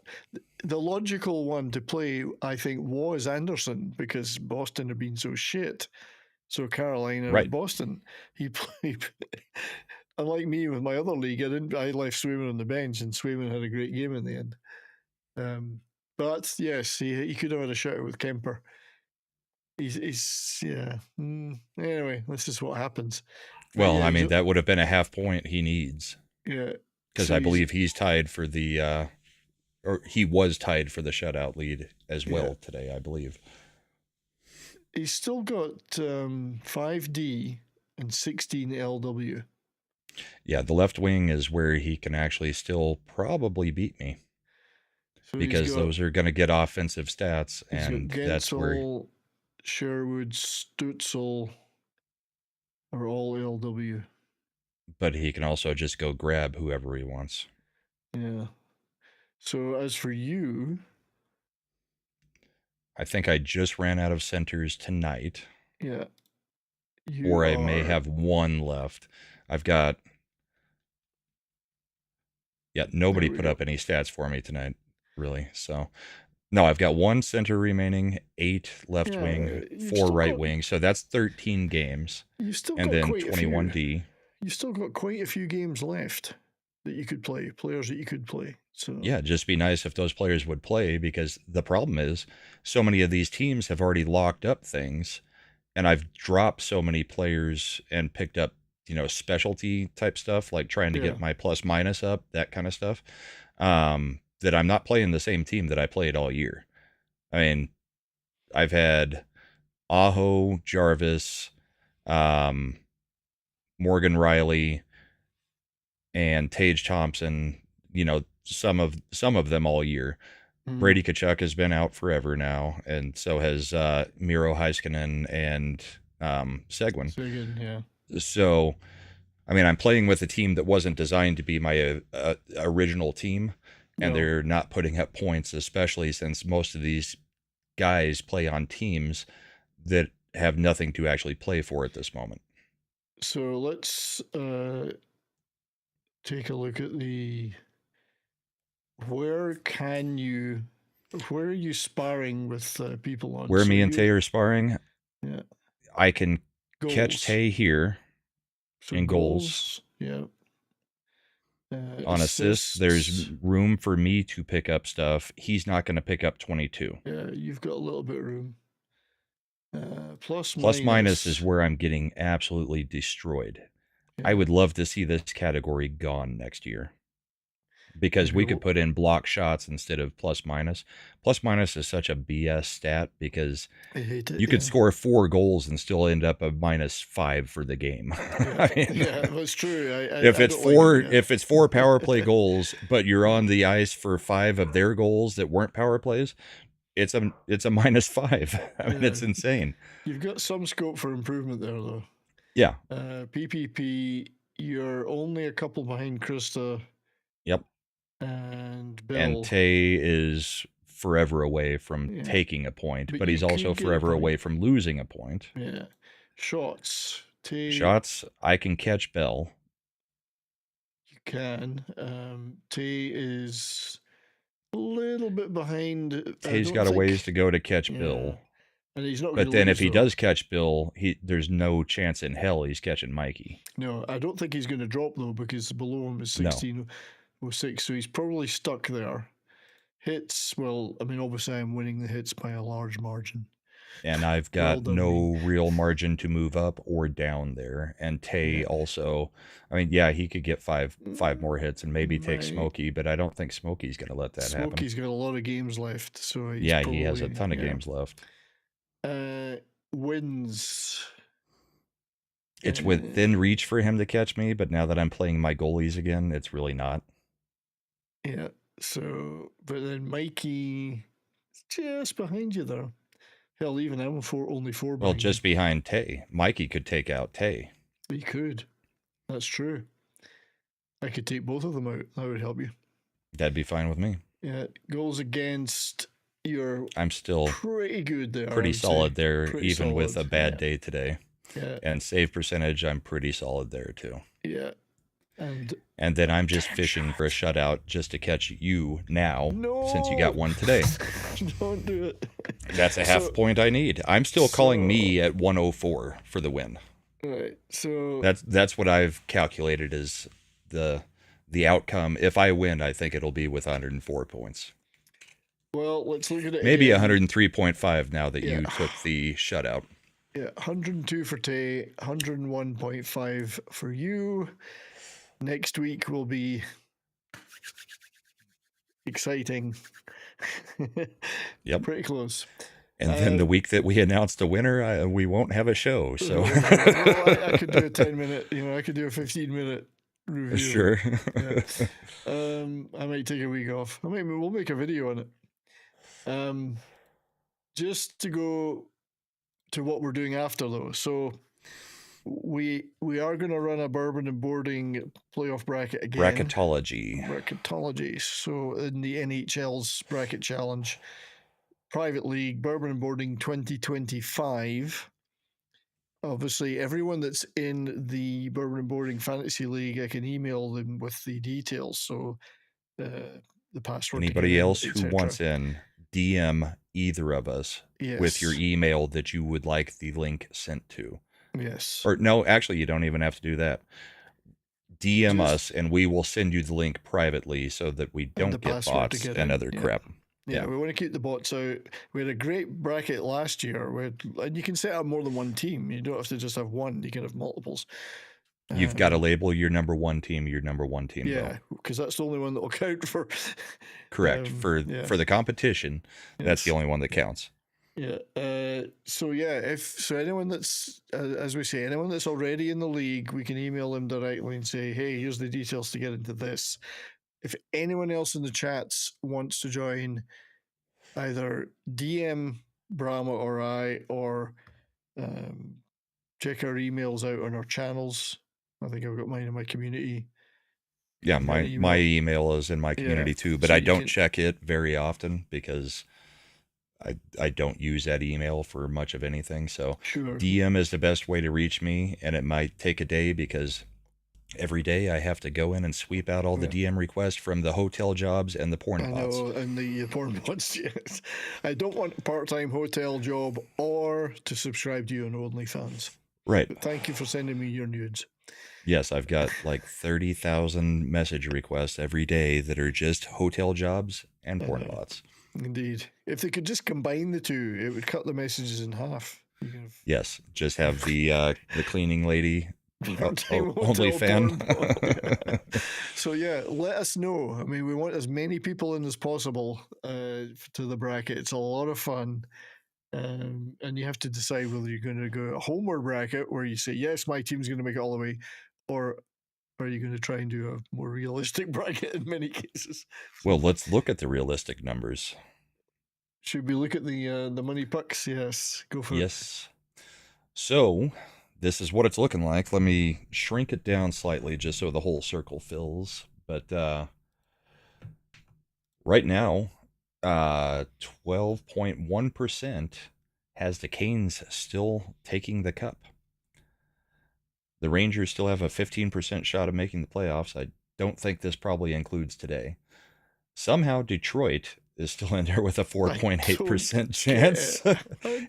the logical one to play, I think, was Anderson because Boston had been so shit. So Carolina Right. and Boston, he played. Unlike me with my other league, I left Swayman on the bench, and Swayman had a great game in the end. But yes, he could have had a shutout with Kemper. He's yeah. Anyway, this is what happens. Well, yeah, I mean, that would have been a half point he needs. Yeah. Because So I believe he's tied for the, or he was tied for the shutout lead as well today, I believe. He's still got 5D and 16 LW. Yeah, the left wing is where he can actually still probably beat me. So because those are going to get offensive stats, and that's where Sherwood, Stutzel are all LW. But he can also just go grab whoever he wants. Yeah. So as for you, I think I just ran out of centers tonight. Yeah. Or I may have one left. I've got... Yeah, nobody put up any stats for me tonight, really. So, no, I've got one center remaining, 8 left wing, 4 right wing. So that's 13 games. You've still and got then quite 21D. You've still got quite a few games left that you could play, players that you could play. So yeah, just be nice if those players would play, because the problem is so many of these teams have already locked up things, and I've dropped so many players and picked up, you know, specialty type stuff, like trying to get my plus minus up, that kind of stuff, that I'm not playing the same team that I played all year. I mean, I've had Aho, Jarvis, Morgan Riley, and Tage Thompson, you know, some of them all year. Brady Tkachuk has been out forever now, and so has Miro Heiskanen and Seguin. Yeah. So, I mean, I'm playing with a team that wasn't designed to be my original team, and they're not putting up points, especially since most of these guys play on teams that have nothing to actually play for at this moment. So let's take a look at where are you sparring with people on? Where me and Tay are sparring, yeah, I can catch Tay here in goals. Yeah. On assists, there's room for me to pick up stuff. He's not going to pick up 22. Yeah, you've got a little bit of room. Plus minus is where I'm getting absolutely destroyed. Yeah. I would love to see this category gone next year, because we could put in block shots instead of plus minus. Plus minus is such a BS stat, because I hate it, you could score 4 goals and still end up a -5 for the game. Yeah, I mean, yeah, that's true. If it's 4 power play goals, but you're on the ice for 5 of their goals that weren't power plays, it's a -5. I mean, it's insane. You've got some scope for improvement there, though. Yeah. PPP, you're only a couple behind Krista. Yep. And Bill. And Tay is forever away from taking a point, but he's also forever away from losing a point. Yeah. Shots. Tay. Shots, I can catch Bell. You can. Tay is a little bit behind. Tay's got a ways to go to catch Bill. And he's not. But then if he does catch Bill, there's no chance in hell he's catching Mikey. No, I don't think he's going to drop, though, because below him is 16.06, so he's probably stuck there. Hits, well, I mean, obviously I'm winning the hits by a large margin. And I've got no real margin to move up or down there. And Tay also, I mean, yeah, he could get five more hits and maybe take Smokey, but I don't think Smokey's going to let that happen. Smokey's got a lot of games left, so he has a ton of games left. Wins. It's within reach for him to catch me, but now that I'm playing my goalies again, it's really not. Yeah. So, but then Mikey just behind you there. Hell, even I'm only 4 behind. Well, just behind Tay. Mikey could take out Tay. He could. That's true. I could take both of them out. That would help you. That'd be fine with me. Yeah. Goals against, I'm still pretty good there. Pretty solid there, pretty even with a solid, bad day today. Yeah. And save percentage, I'm pretty solid there too. Yeah. And then I'm just fishing for a shutout just to catch you now, since you got one today. Don't do it. That's a half point I need. I'm still calling me at 104 for the win. Right. So that's what I've calculated as the outcome. If I win, I think it'll be with 104 points. Well, let's look at it. Maybe 103.5 now that you took the shutout. Yeah, 102 for Tay, 101.5 for you. Next week will be exciting. Yep. Pretty close. And then the week that we announced a winner, we won't have a show. So I could do a 10-minute, I could do a 15-minute review. Sure. Yeah. I might take a week off. We'll make a video on it. Just to go to what we're doing after, though. So we are going to run a Bourbon and Boarding playoff bracket again. Bracketology. So in the NHL's bracket challenge, private league, Bourbon and Boarding 2025. Obviously, everyone that's in the Bourbon and Boarding Fantasy League, I can email them with the details. So the password. Anybody else who wants in, DM either of us with your email that you would like the link sent to. Yes. Or no, actually, you don't even have to do that. DM us and we will send you the link privately so that we don't get bots and other crap. Yeah, we want to keep the bots out. We had a great bracket last year, and you can set up more than one team. You don't have to just have one. You can have multiples. You've got to label your number one team. Yeah, because that's the only one that will count for. Correct. For the competition, that's the only one that counts. Yeah. So anyone that's, as we say, anyone that's already in the league, we can email them directly and say, hey, here's the details to get into this. If anyone else in the chats wants to join, either DM Brahma or I, or check our emails out on our channels. I think I've got mine in my community. Yeah, my email is in my community too, but I don't check it very often because I don't use that email for much of anything. So DM is the best way to reach me, and it might take a day because every day I have to go in and sweep out all the DM requests from the hotel jobs and the porn bots. I know, and the porn bots, yes. I don't want a part-time hotel job or to subscribe to you on OnlyFans. Right. But thank you for sending me your nudes. Yes, I've got like 30,000 message requests every day that are just hotel jobs and porn bots. Indeed. If they could just combine the two, it would cut the messages in half. Yes, just have the cleaning lady OnlyFan. So let us know. We want as many people in as possible to the bracket. It's a lot of fun. And you have to decide whether you're going to go a homer bracket where you say, yes, my team's going to make it all the way, or are you going to try and do a more realistic bracket in many cases? Well, let's look at the realistic numbers. Should we look at the money pucks? Yes, go for it. Yes. So this is what it's looking like. Let me shrink it down slightly just so the whole circle fills. But right now, 12.1% has the Canes still taking the cup. The Rangers still have a 15% shot of making the playoffs. I don't think this probably includes today. Somehow Detroit is still in there with a 4.8% chance.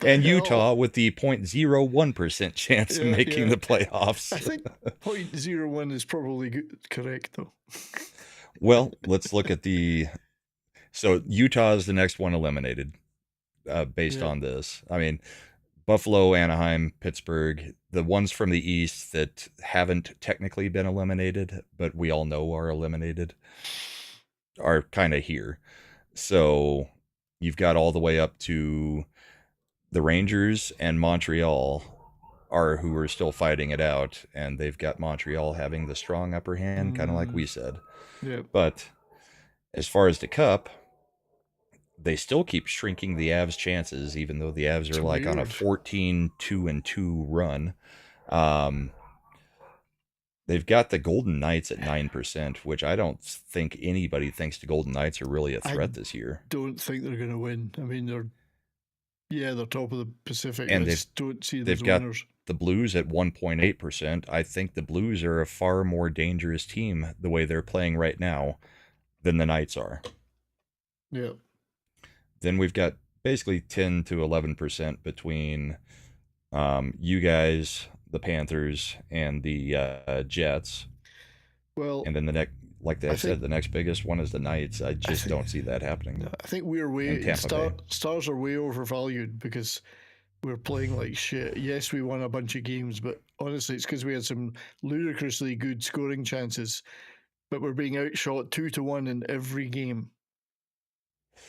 And Utah with the 0.01% chance of making the playoffs. I think 0.01 is probably correct, though. Well, let's look at so Utah is the next one eliminated based on this. Buffalo, Anaheim, Pittsburgh, the ones from the East that haven't technically been eliminated, but we all know are eliminated, are kind of here. So you've got all the way up to the Rangers and Montreal who are still fighting it out, and they've got Montreal having the strong upper hand, kind of like we said. Yeah. But as far as the cup, they still keep shrinking the Avs' chances, even though the Avs are on a 14-2-2 run. They've got the Golden Knights at 9%, which I don't think anybody thinks the Golden Knights are really a threat this year. Don't think they're going to win. I mean, they're top of the Pacific. And I just don't see them they've as got winners. the Blues at 1.8%. I think the Blues are a far more dangerous team the way they're playing right now than the Knights are. Yeah. Then we've got basically 10 to 11% between you guys, the Panthers, and the Jets. Well, and then the next, like I said, the next biggest one is the Knights. I just don't see that happening. I think we're way Stars are way overvalued because we're playing like shit. Yes, we won a bunch of games, but honestly, it's because we had some ludicrously good scoring chances, but we're being outshot 2-1 in every game.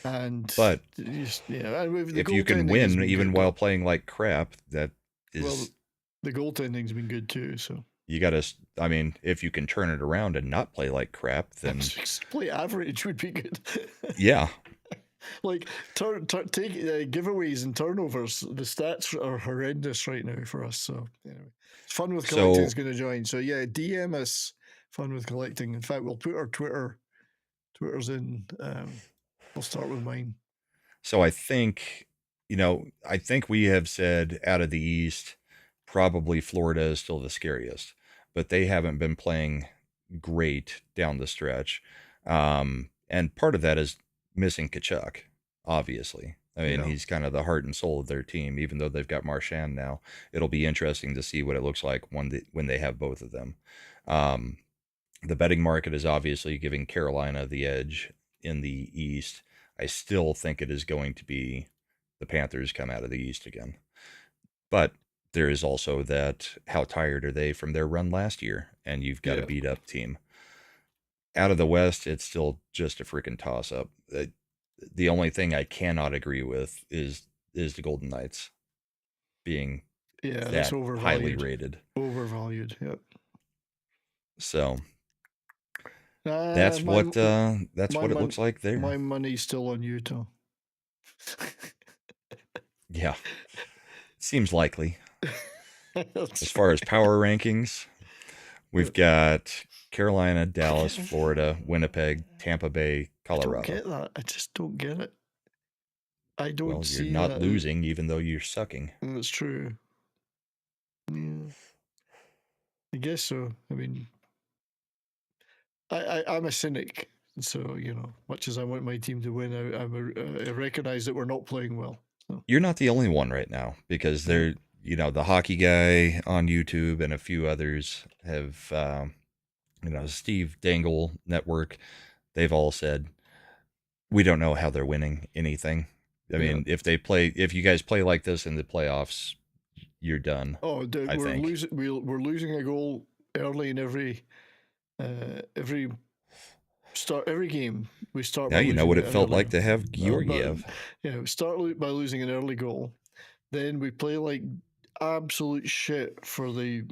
And but if you can win even while playing like crap, that is. Well, the goaltending's been good too, so. You gotta, I mean, if you can turn it around and not play like crap, then play average would be good. Yeah. Like take giveaways and turnovers. The stats are horrendous right now for us. So anyway, Fun with Collecting is going to join. So yeah, DM us. Fun with Collecting. In fact, we'll put our Twitters in. We'll start with mine. So I think we have said out of the East, probably Florida is still the scariest, but they haven't been playing great down the stretch. And part of that is missing Tkachuk, obviously. I mean, he's kind of the heart and soul of their team, even though they've got Marchand now. It'll be interesting to see what it looks like when they have both of them. The betting market is obviously giving Carolina the edge in the East. I still think it is going to be the Panthers come out of the East again. But there is also that, how tired are they from their run last year? And you've got a beat up team. Out of the West, it's still just a freaking toss up. The only thing I cannot agree with is the Golden Knights being that's highly rated. Overvalued, yep. So that's what it looks like there. My money's still on Utah. Yeah, seems likely. As far as power rankings, we've got Carolina, Dallas, Florida, Winnipeg, Tampa Bay, Colorado. I don't get that. I just don't get it. I don't see you're not losing, even though you're sucking. That's true. Yeah, I guess so. I mean, I'm a cynic, so much as I want my team to win, I recognize that we're not playing well. So. You're not the only one right now, because the hockey guy on YouTube and a few others have, Steve Dangle Network, they've all said, we don't know how they're winning anything. I mean, if you guys play like this in the playoffs, you're done. Oh, we're losing a goal early in every game. We start. Now you know what it felt like to have Georgiev. We start by losing an early goal. Then we play like absolute shit for the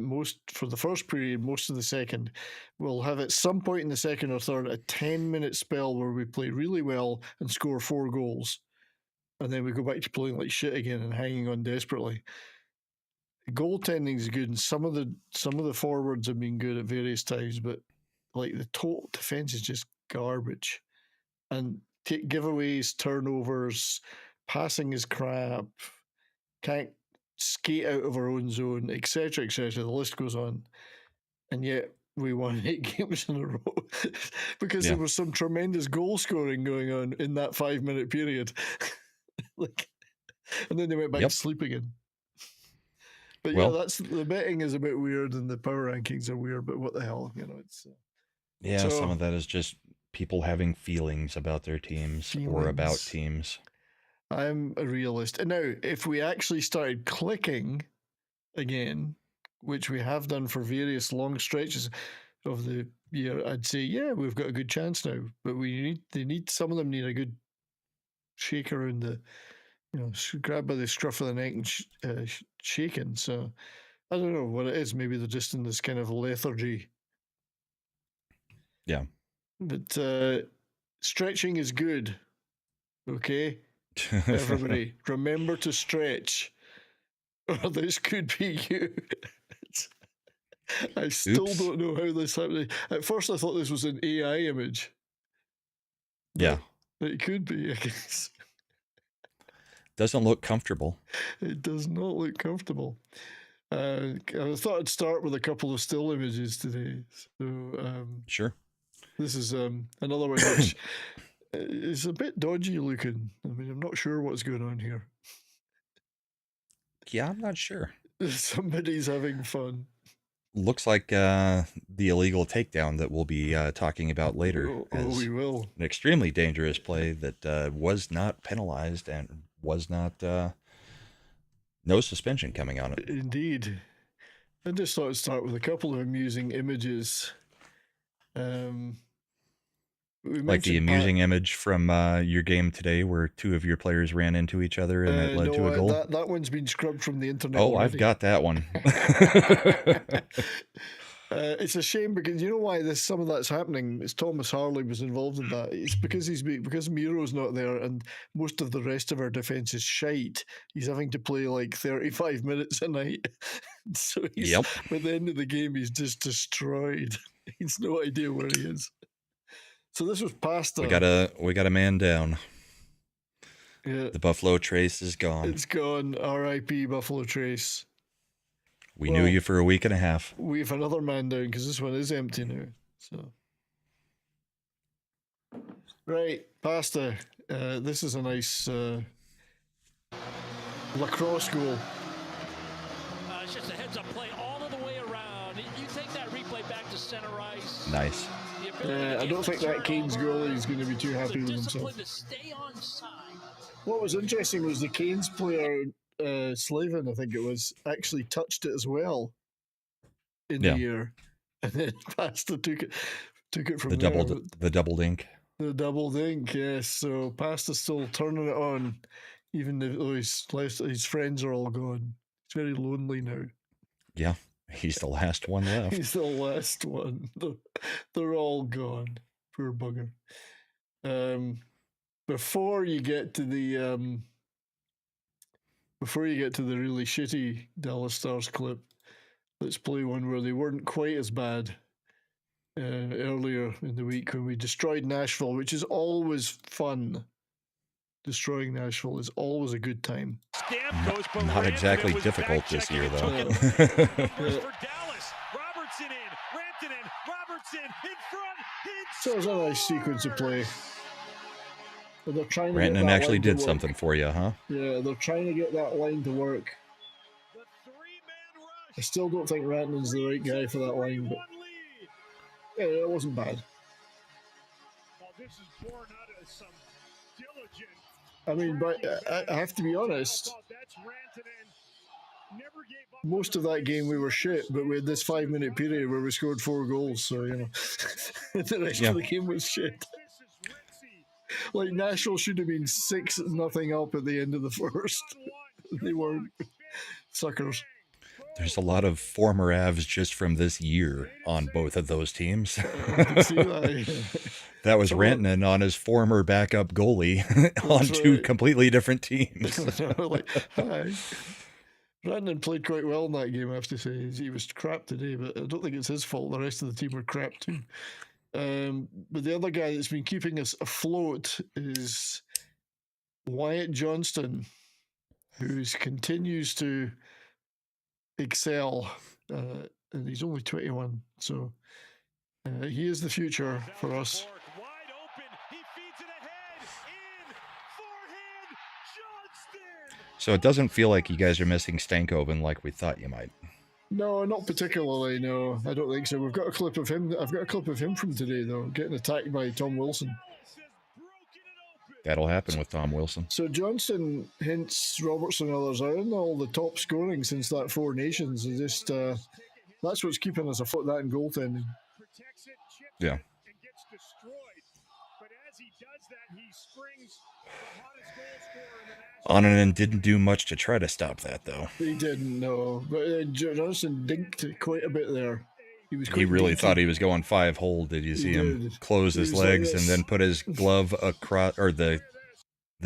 first period, most of the second. We'll have at some point in the second or third a 10-minute spell where we play really well and score 4 goals, and then we go back to playing like shit again and hanging on desperately. Goaltending is good, and some of the forwards have been good at various times, but like the total defense is just garbage, and giveaways, turnovers, passing is crap. Can't skate out of our own zone, etc., etc. The list goes on, and yet we won 8 games in a row because there was some tremendous goal scoring going on in that 5-minute period. And then they went back to sleep again. But that's the betting is a bit weird, and the power rankings are weird. But what the hell, it's. Some of that is just people having feelings about their teams or about teams. I'm a realist. And now, if we actually started clicking again, which we have done for various long stretches of the year, I'd say, we've got a good chance now. But some of them need a good shake around the, grab by the scruff of the neck and shaking. So I don't know what it is. Maybe they're just in this kind of lethargy. Yeah. But stretching is good. Okay? Everybody, remember to stretch, or this could be you. I still Oops. don't know how this happened. At first, I thought this was an AI image. Yeah. It could be, I guess. Doesn't look comfortable. It does not look comfortable. I thought I'd start with a couple of still images today. So Sure. this is another one which is a bit dodgy looking. I mean, I'm not sure what's going on here. Yeah, I'm not sure. Somebody's having fun. Looks like the illegal takedown that we'll be talking about later. We will. An extremely dangerous play that was not penalized and was not no suspension coming on it. Indeed. I just thought I'd start with a couple of amusing images. Like the amusing image from your game today where two of your players ran into each other and it led to a goal? That one's been scrubbed from the internet. Oh, already. I've got that one. It's a shame because you know why some of that's happening. It's Thomas Harley was involved in that. It's because Miro's not there and most of the rest of our defence is shite. He's having to play like 35 minutes a night. So by the end of the game, he's just destroyed. He's no idea where he is. So this was Pasta. We got a man down. Yeah. The Buffalo Trace is gone. It's gone. R.I.P. Buffalo Trace. We knew you for a week and a half. We have another man down because this one is empty now. So, right, Pasta. This is a nice lacrosse goal. It's just a heads-up play all of the way around. You take that replay back to center ice. Nice. I don't think that Canes goalie is going to be too happy with himself. What was interesting was the Canes player, Slavin, I think it was, actually touched it as well in the air, and then Pasta took it from there. The double dink. The double dink, yes. So Pasta's still turning it on, even though his friends are all gone. He's very lonely now. Yeah. He's the last one left. He's the last one. They're all gone. Poor bugger. Before you get to the really shitty Dallas Stars clip, let's play one where they weren't quite as bad earlier in the week when we destroyed Nashville, which is always fun. Destroying Nashville is always a good time. Not exactly difficult this year, though. So it was a nice sequence of play. They're trying to Rantanen actually did something for you, huh? Yeah, they're trying to get that line to work. I still don't think Rantanen's the right guy for that line, but yeah, it wasn't bad. I mean, but I have to be honest. Most of that game we were shit, but we had this 5-minute period where we scored 4 goals. So the rest of the game was shit. Like Nashville should have been 6-0 up at the end of the first. They weren't. Suckers. There's a lot of former Avs just from this year on both of those teams. I can see that. That was Rantanen on his former backup goalie on two completely different teams. Hi. Rantanen played quite well in that game, I have to say. He was crap today, but I don't think it's his fault. The rest of the team were crap too. But the other guy that's been keeping us afloat is Wyatt Johnston, who continues to excel, and he's only 21, so he is the future for us. So it doesn't feel like you guys are missing Stankoven like we thought you might. No, not particularly. No, I don't think so. We've got a clip of him. I've got a clip of him from today, though, getting attacked by Tom Wilson. That'll happen with Tom Wilson. So Johnston, Hintz, Robertson, and others are in all the top scoring since that Four Nations. It's just that's what's keeping us afloat. That and goaltending. Yeah. Onanen didn't do much to try to stop that, though. He didn't, no. But Johnston dinked quite a bit there. He really thought he was going 5-hole. Did you see him close his legs and then put his glove across, or the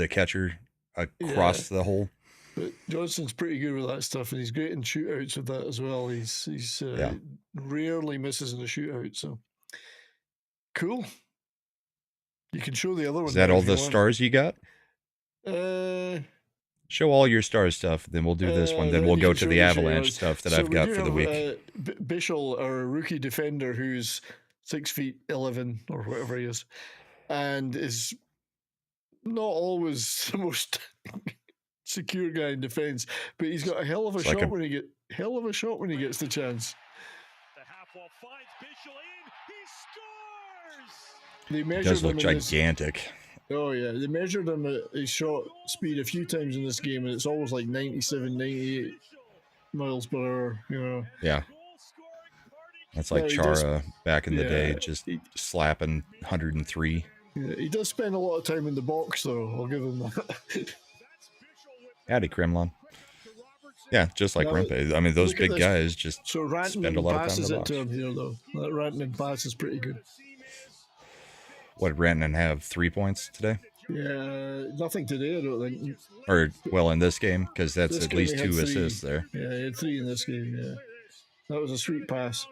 catcher across the hole? But Johnson's pretty good with that stuff, and he's great in shootouts with that as well. He's rarely misses in a shootout. So cool. You can show the other one. Is that all the stars you got? Show all your star stuff, then we'll do this one. Then we'll go to the Avalanche stuff that I've got for the week. Bischel, our rookie defender, who's 6'11" or whatever he is, and is not always the most secure guy in defense, but he's got a hell of a shot when he gets the chance. The half wall finds Bischel in. He scores. He does look gigantic. Oh yeah, they measured him at his shot speed a few times in this game, and it's always like 97, 98 miles per hour. You know. Yeah. That's like Chara back in the day, just slapping 103. Yeah, he does spend a lot of time in the box, though. I'll give him that. Howdy, Kremlin. Yeah, just like Rempe. I mean, those big guys just spend a lot of time in the box. To him here, though. That Rantanen pass is pretty good. What, Rantanen have 3 points today? Yeah, nothing today, I don't think. Or, well, in this game, because that's at least 2 assists there. Yeah, he had 3 in this game, yeah. That was a sweet pass.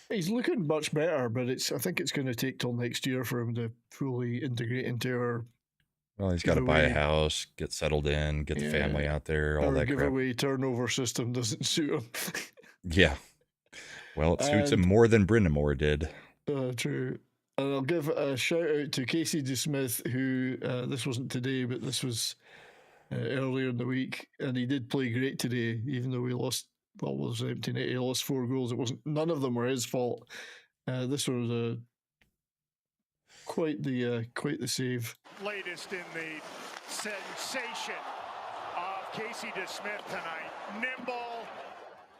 He's looking much better, but I think it's going to take till next year for him to fully integrate into our. Well, he's got to buy a house, get settled in, get the family out there, all that crap. Our giveaway turnover system doesn't suit him. Yeah. Well, it suits him more than Brindamore did. True. And I'll give a shout out to Casey DeSmith, who this wasn't today, but this was earlier in the week, and he did play great today, even though we lost. Well, it was empty net. He lost 4 goals. None of them were his fault. This was quite the save. Latest in the sensation of Casey DeSmith tonight. Nimble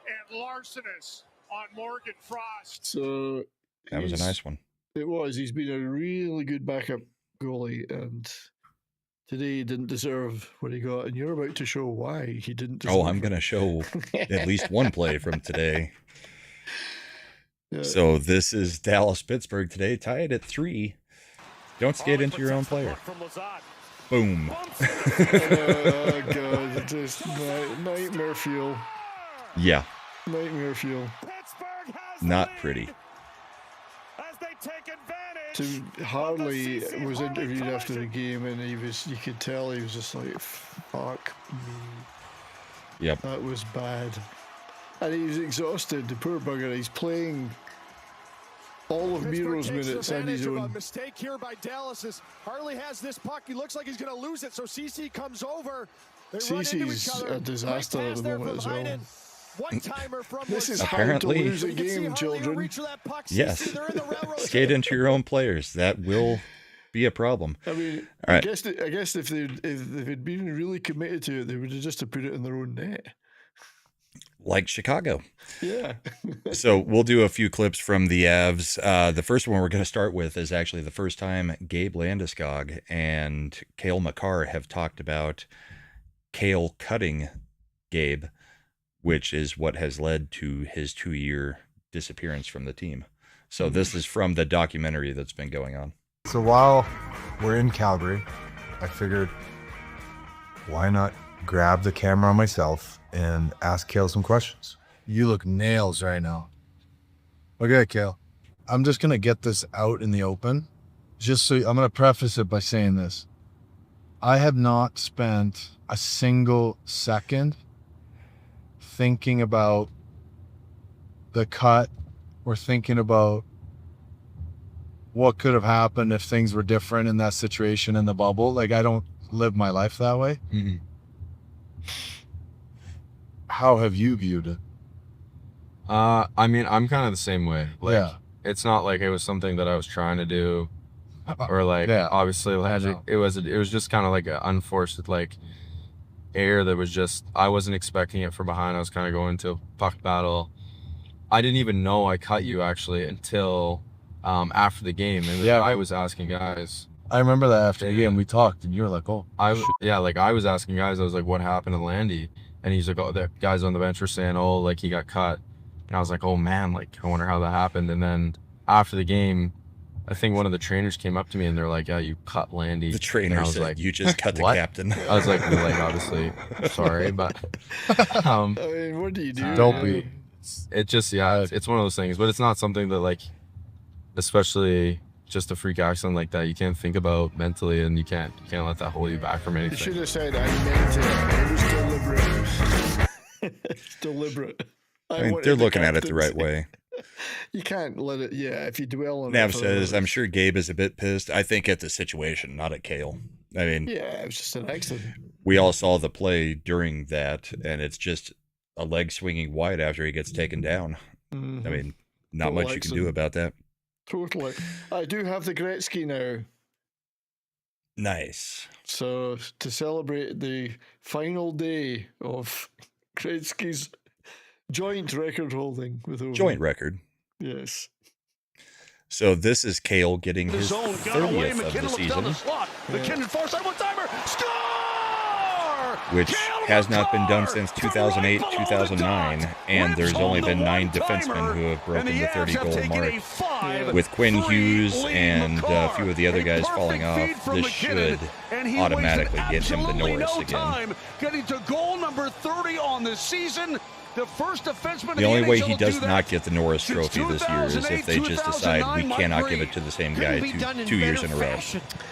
and larcenous on Morgan Frost. So that was a nice one. It was. He's been a really good backup goalie, and today he didn't deserve what he got, and you're about to show why he didn't deserve it. I'm going to show at least one play from today. Yeah. So this is Dallas-Pittsburgh today, tied at 3. Don't skate into your own player. Boom. Oh, God. Just nightmare fuel. Yeah. Nightmare fuel. Not pretty. Harley was interviewed after the game, and you could tell he was just like, fuck me. Yep. That was bad. And he was exhausted, the poor bugger. He's playing all of Miro's minutes and he's doing. A mistake here by Dallas as Harley has this puck. He looks like he's going to lose it, so CC comes over. CC's a disaster at the moment as well. This is apparently how to lose a game, children. Yes. Skate into your own players. That will be a problem. I mean, I guess if they'd been really committed to it, they would have just put it in their own net. Like Chicago. Yeah. So we'll do a few clips from the Avs. The first one we're going to start with is actually the first time Gabe Landeskog and Cale Makar have talked about Cale cutting Gabe, which is what has led to his 2-year disappearance from the team. So this is from the documentary that's been going on. So while we're in Calgary, I figured, why not grab the camera on myself and ask Cale some questions? You look nails right now. Okay, Cale, I'm just going to get this out in the open. I'm going to preface it by saying this. I have not spent a single second thinking about the cut or thinking about what could have happened if things were different in that situation in the bubble. Like, I don't live my life that way. Mm-hmm. How have you viewed it? I mean, I'm kind of the same way. Like, yeah. It's not like it was something that I was trying to do, or like, obviously, like, it was just kind of like an unforced, like, air that was just, I wasn't expecting it from behind. I was kind of going to a puck battle. I didn't even know I cut you actually until after the game, and I was asking guys. I remember that after the game we talked, and you were like, "Oh, like I was asking guys. I was like, what happened to Landy?" And he's like, "Oh, the guys on the bench were saying, oh, like he got cut." And I was like, "Oh man, like I wonder how that happened." And then after the game, I think one of the trainers came up to me and they're like, "Yeah, you cut Landy." The trainer and I was said, like, "You just cut the "What?" captain." I was like, obviously, sorry, but I mean, what do you do? Don't be. it just, yeah, it's one of those things, but it's not something that, like, especially just a freak accident like that, you can't think about mentally, and you can't let that hold you back from You anything. should have said I meant it. It was deliberate. Deliberate. I mean, they're looking at it the right way. You can't let it. Yeah, if you dwell on Nav it. says, "I'm sure Gabe is a bit pissed. I think at the situation, not at Kale. I mean, Yeah, it was just an accident. we all saw the play during that, and it's just a leg swinging wide after he gets taken down. Mhm. I mean, not Total much you can do accident. about that." Totally. I do have the Gretzky now. Nice. So to celebrate the final day of Gretzky's joint record holding with Ovi. Joint record. Yes. So this is Kale getting The his zone got away. 30th of the McKinnon looks down the season, slot. McKinnon far side one-timer. Score! which Kale has not been done McCarr since from 2008, right below the 2009, dot. and Whips there's home only the been 9 one-timer, defensemen who have and broken the Avs have 30-goal taken mark, a 5-3 with Quinn Hughes lead. and a McCarr, few of the other a guys perfect falling feed off. from This McKinnon, should and he automatically wasted get him the absolutely Norris no again. time getting to goal number 30 on the season. The first defenseman The only way he NHL to does do that not get the Norris since trophy this year is if they just decide we 2008, cannot Mike give it Reed. to the same guy two years in a row,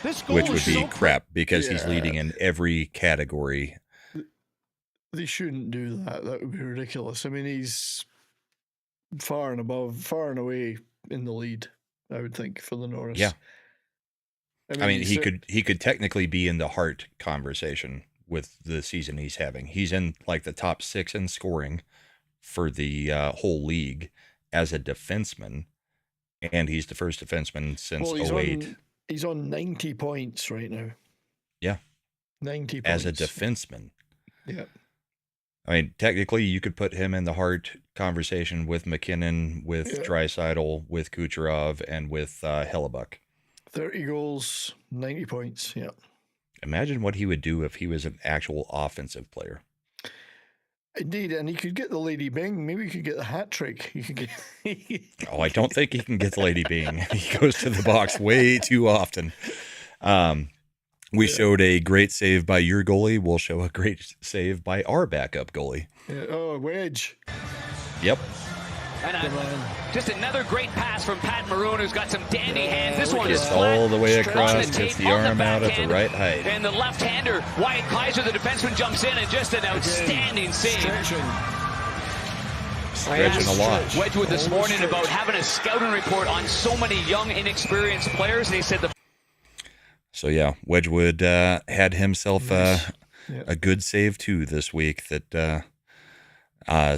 This goal which is would be so crap because he's Yeah. leading in every category. They shouldn't do that. That would be ridiculous. I mean, he's far and away in the lead, I would think, for the Norris. Yeah. I mean, he's he could technically be in the Hart conversation with the season he's having. He's in like the top 6 in scoring for the whole league as a defenseman, and he's the first defenseman since well, 08 he's on 90 points right now. Yeah. 90 points. as a defenseman. Yeah. I mean, technically, you could put him in the Hart conversation with McKinnon, with Yeah. Draisaitl, with Kucherov, and with Hellebuck. 30 goals, 90 points. Yeah. Imagine what he would do if he was an actual offensive player. Indeed, and he could get the Lady Bing. Maybe he could get the hat trick. He could get. Oh, I don't think he can get the Lady Bing. He goes to the box way too often. We showed a great save by your goalie. We'll show a great save by our backup goalie. Yeah, oh, Wedge. Yep. And just another great pass from Pat Maroon, who's got some dandy hands. This one is Gets flat, all the way straight on across, the gets tape, the on arm out at the backhand. right height. And the left-hander, Wyatt Kaiser, the defenseman, jumps in, and just an outstanding save. Stretching a lot. Wedgwood this morning about having a scouting report on so many young, inexperienced players, and he said the So yeah, Wedgwood had himself a good save too this week that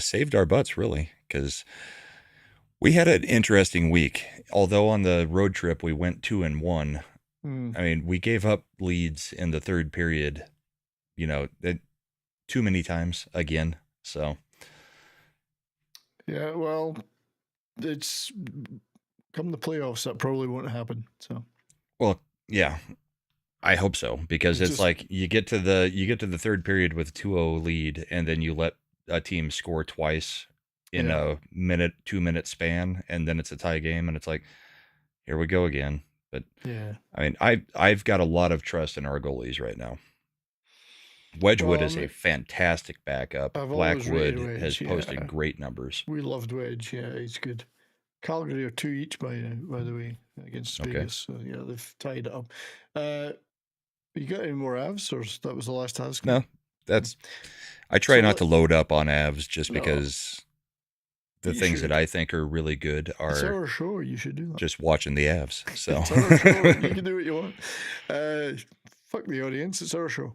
saved our butts really, because we had an interesting week. Although on the road trip we went 2-1. I mean, we gave up leads in the third period, too many times again. So Yeah, well, it's come the playoffs, that probably won't happen. So, well, yeah, I hope so, because it's Just- like you get to the third period with a 2-0 lead, and then you let a team score twice in a 2-minute span, and then it's a tie game, and it's like, here we go again. But yeah, I mean, I've got a lot of trust in our goalies right now. Wedgwood is a fantastic backup. I've always Blackwood rated Wedge, has posted yeah. great numbers. we loved Wedge. Yeah, he's good. Calgary are 2 each, by the way, against Okay. Vegas. So, yeah, they've tied it up. You got any more Avs, or that was the last task? No, I try So not to load up on Avs just No. because the You things should. that I think are really good It's are our show. You should do that. just watching the Avs. So It's our show. You can do what you want. Fuck the audience. It's our show.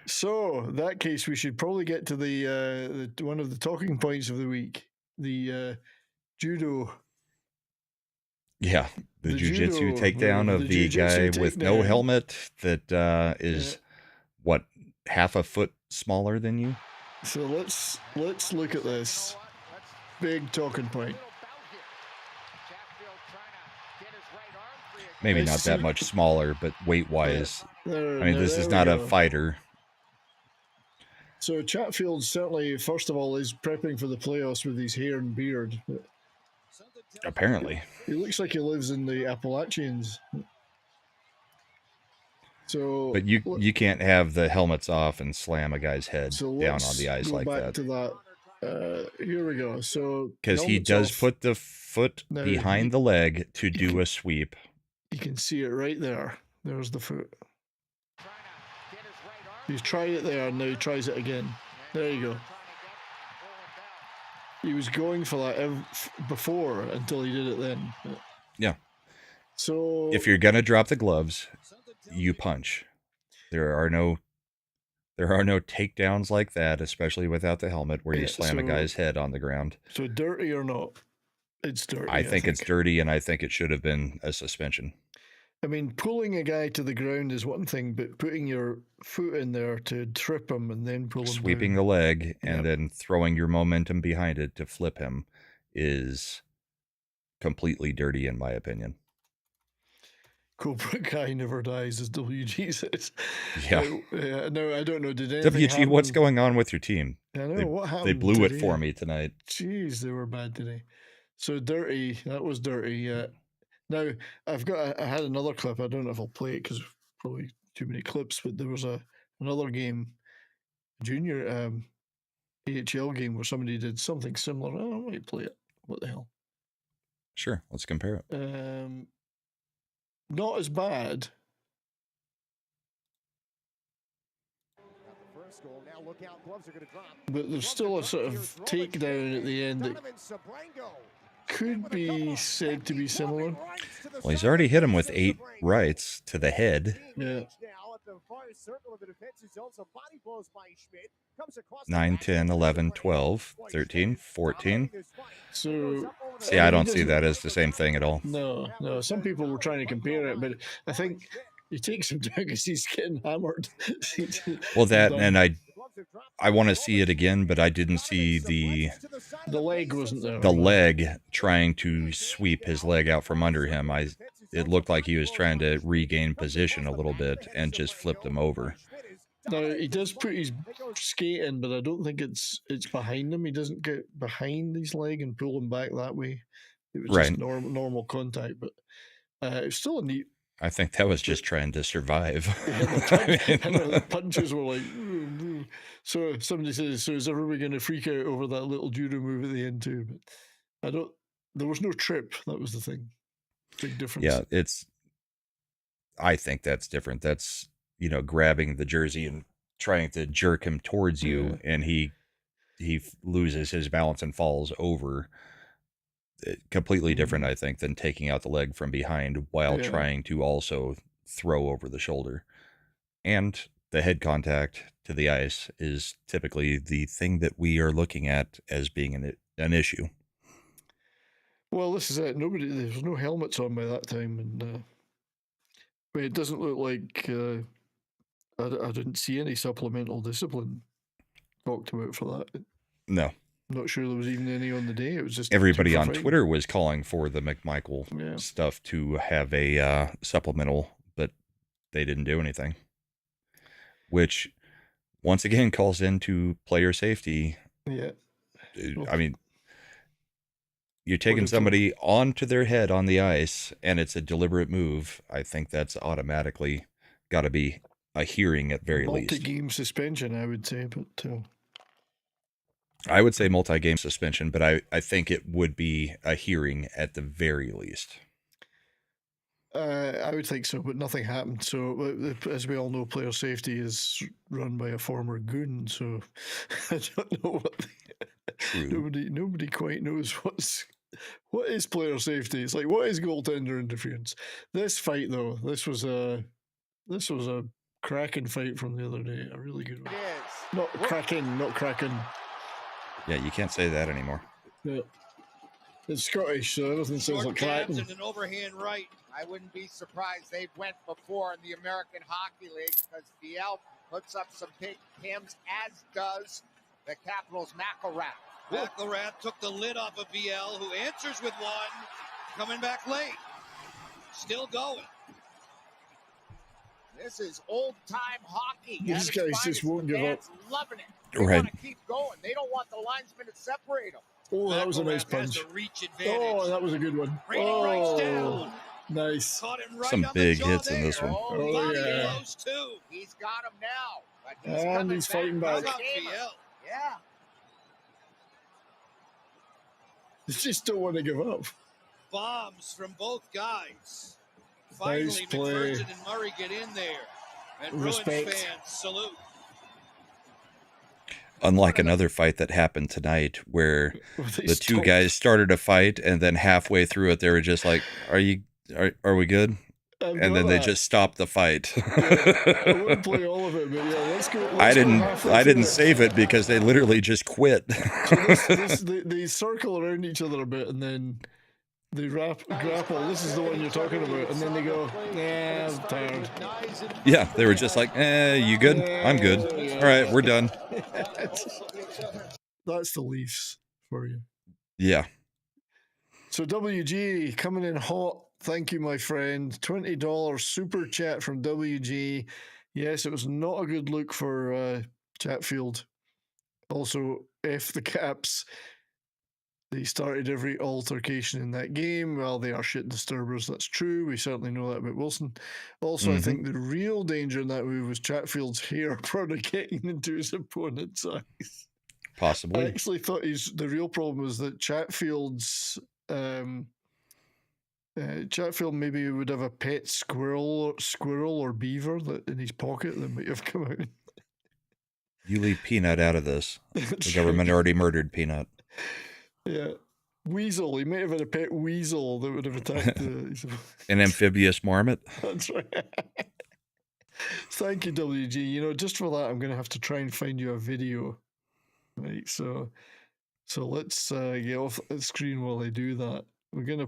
So, in that case, we should probably get to the one of the talking points of the week, the judo. yeah, the The jiu-jitsu judo, takedown of the the guy jiu-jitsu with no takedown. helmet that is what, half a foot smaller than you? So let's look at this big talking point. Maybe I not that see. much smaller, but weight-wise, I mean, this is there not we a go. fighter. So Chatfield certainly, first of all, is prepping for the playoffs with his hair and beard. Apparently. He looks like he lives in the Appalachians. So, but you can't have the helmets off and slam a guy's head down on the ice go like back that. to that. Here we go. So because he does put the foot behind the leg to do a sweep. You can see it right there. There's the foot. He's tried it there, and now he tries it again. There you go. He was going for that before until he did it then. Yeah. So if you're gonna drop the gloves, you punch. There are no takedowns like that, especially without the helmet, where you slam a guy's head on the ground. So dirty or not? It's dirty. I think it's dirty, and I think it should have been a suspension. I mean, pulling a guy to the ground is one thing, but putting your foot in there to trip him and then pull him sweeping down. the leg and then throwing your momentum behind it to flip him is completely dirty, in my opinion. Cobra Kai never dies, as WG says. Yeah. No, I don't know. Did anything WG, happen? what's going on with your team? I know, what happened? They blew today? it for me tonight. Jeez, they were bad today. So dirty. That was dirty. Yeah. Now I had another clip. I don't know if I'll play it because probably too many clips. But there was another game, junior AHL game where somebody did something similar. Oh, I might play it. What the hell? Sure, let's compare it. Not as bad. But there's still a sort of takedown at the end that could be said to be similar. Well, he's already hit him with 8 rights to the head. Yeah. 9, 10, 11, 12, 13, 14. So, see, I don't see that as the same thing at all. No. Some people were trying to compare it, but I think he takes him down because he's getting hammered. Well, that, and I want to see it again, but I didn't see the leg wasn't there. The leg trying to sweep his leg out from under him. It looked like he was trying to regain position a little bit and just flipped him over. Now he does put his skate in, but I don't think it's behind him. He doesn't get behind his leg and pull him back that way. It was just normal contact, but it's still a neat. I think that was just trying to survive. The punches were like. So somebody says, "So is everybody going to freak out over that little judo move at the end too?" But there was no trip. That was the thing. Big difference. Yeah, I think that's different. That's grabbing the jersey and trying to jerk him towards you, and he loses his balance and falls over. Completely different, I think, than taking out the leg from behind while trying to also throw over the shoulder. And the head contact to the ice is typically the thing that we are looking at as being an issue. Well, this is it. There was no helmets on by that time, and but it doesn't look like I didn't see any supplemental discipline talked about for that. No. Not sure there was even any on the day. It was just everybody on Twitter was calling for the McMichael stuff to have a supplemental, but they didn't do anything. Which, once again, calls into player safety. Yeah. I mean, you're taking somebody onto their head on the ice, and it's a deliberate move. I think that's automatically got to be a hearing at very least. Multi-game suspension, I would say, but... I would say multi-game suspension, but I think it would be a hearing at the very least. I would think so, but nothing happened. So, as we all know, player safety is run by a former goon. So, I don't know what nobody quite knows what is player safety. It's like, what is goaltender interference? This fight, though, this was a cracking fight from the other day. A really good one. Not cracking. Yeah, you can't say that anymore. Yeah. It's Scottish, so everything sounds like cracking. An overhand right. I wouldn't be surprised they've went before in the American Hockey League because VL puts up some big hams, as does the Capitals' McElrath. McElrath took the lid off of VL, who answers with one, coming back late. Still going. This is old-time hockey. These guys just won't give up. Loving it. They want to keep going. They don't want the linesman to separate them. Oh, that was a nice McElrath has punch. the reach Oh, advantage. that was a good one. Brady strikes Oh, down. nice. Caught him right Some on big the jaw hits in there. this one. Oh, Body yeah. blows too. He's got him now. But he's And coming he's back. fighting How back. about VL? Yeah. They just don't want to give up. Bombs from both guys. Finally, Nice play. McPherson and Murray get in there. And Bruins Respect. fans salute. Unlike another fight that happened tonight where They the two stopped. guys started a fight and then halfway through it they were just like, are we good? I've And got then they that. just stopped the fight. I wouldn't play all of it, but yeah, let's go. I Let's go didn't halfway through it. save it because they literally just quit. They circle around each other a bit and then they grapple. This is the one you're talking about, and then they go, "Yeah, I'm tired." Yeah, they were just like, you good? I'm good. All right, we're done. That's the Leafs for you. Yeah. So WG coming in hot. Thank you, my friend. $20 super chat from WG. Yes, it was not a good look for Chatfield. Also, F the Caps. They started every altercation in that game. Well, they are shit disturbers. That's true. We certainly know that about Wilson. Also, I think the real danger in that move was Chatfield's hair probably getting into his opponent's eyes. Possibly. I actually thought the real problem was that Chatfield's Chatfield maybe would have a pet squirrel or beaver that in his pocket that might have come out. You leave Peanut out of this. The government already murdered Peanut. Yeah. Weasel. He may have had a pet weasel that would have attacked An amphibious marmot. That's right. Thank you, WG. You know, just for that, I'm going to have to try and find you a video. Right, so let's get off the screen while I do that. We're gonna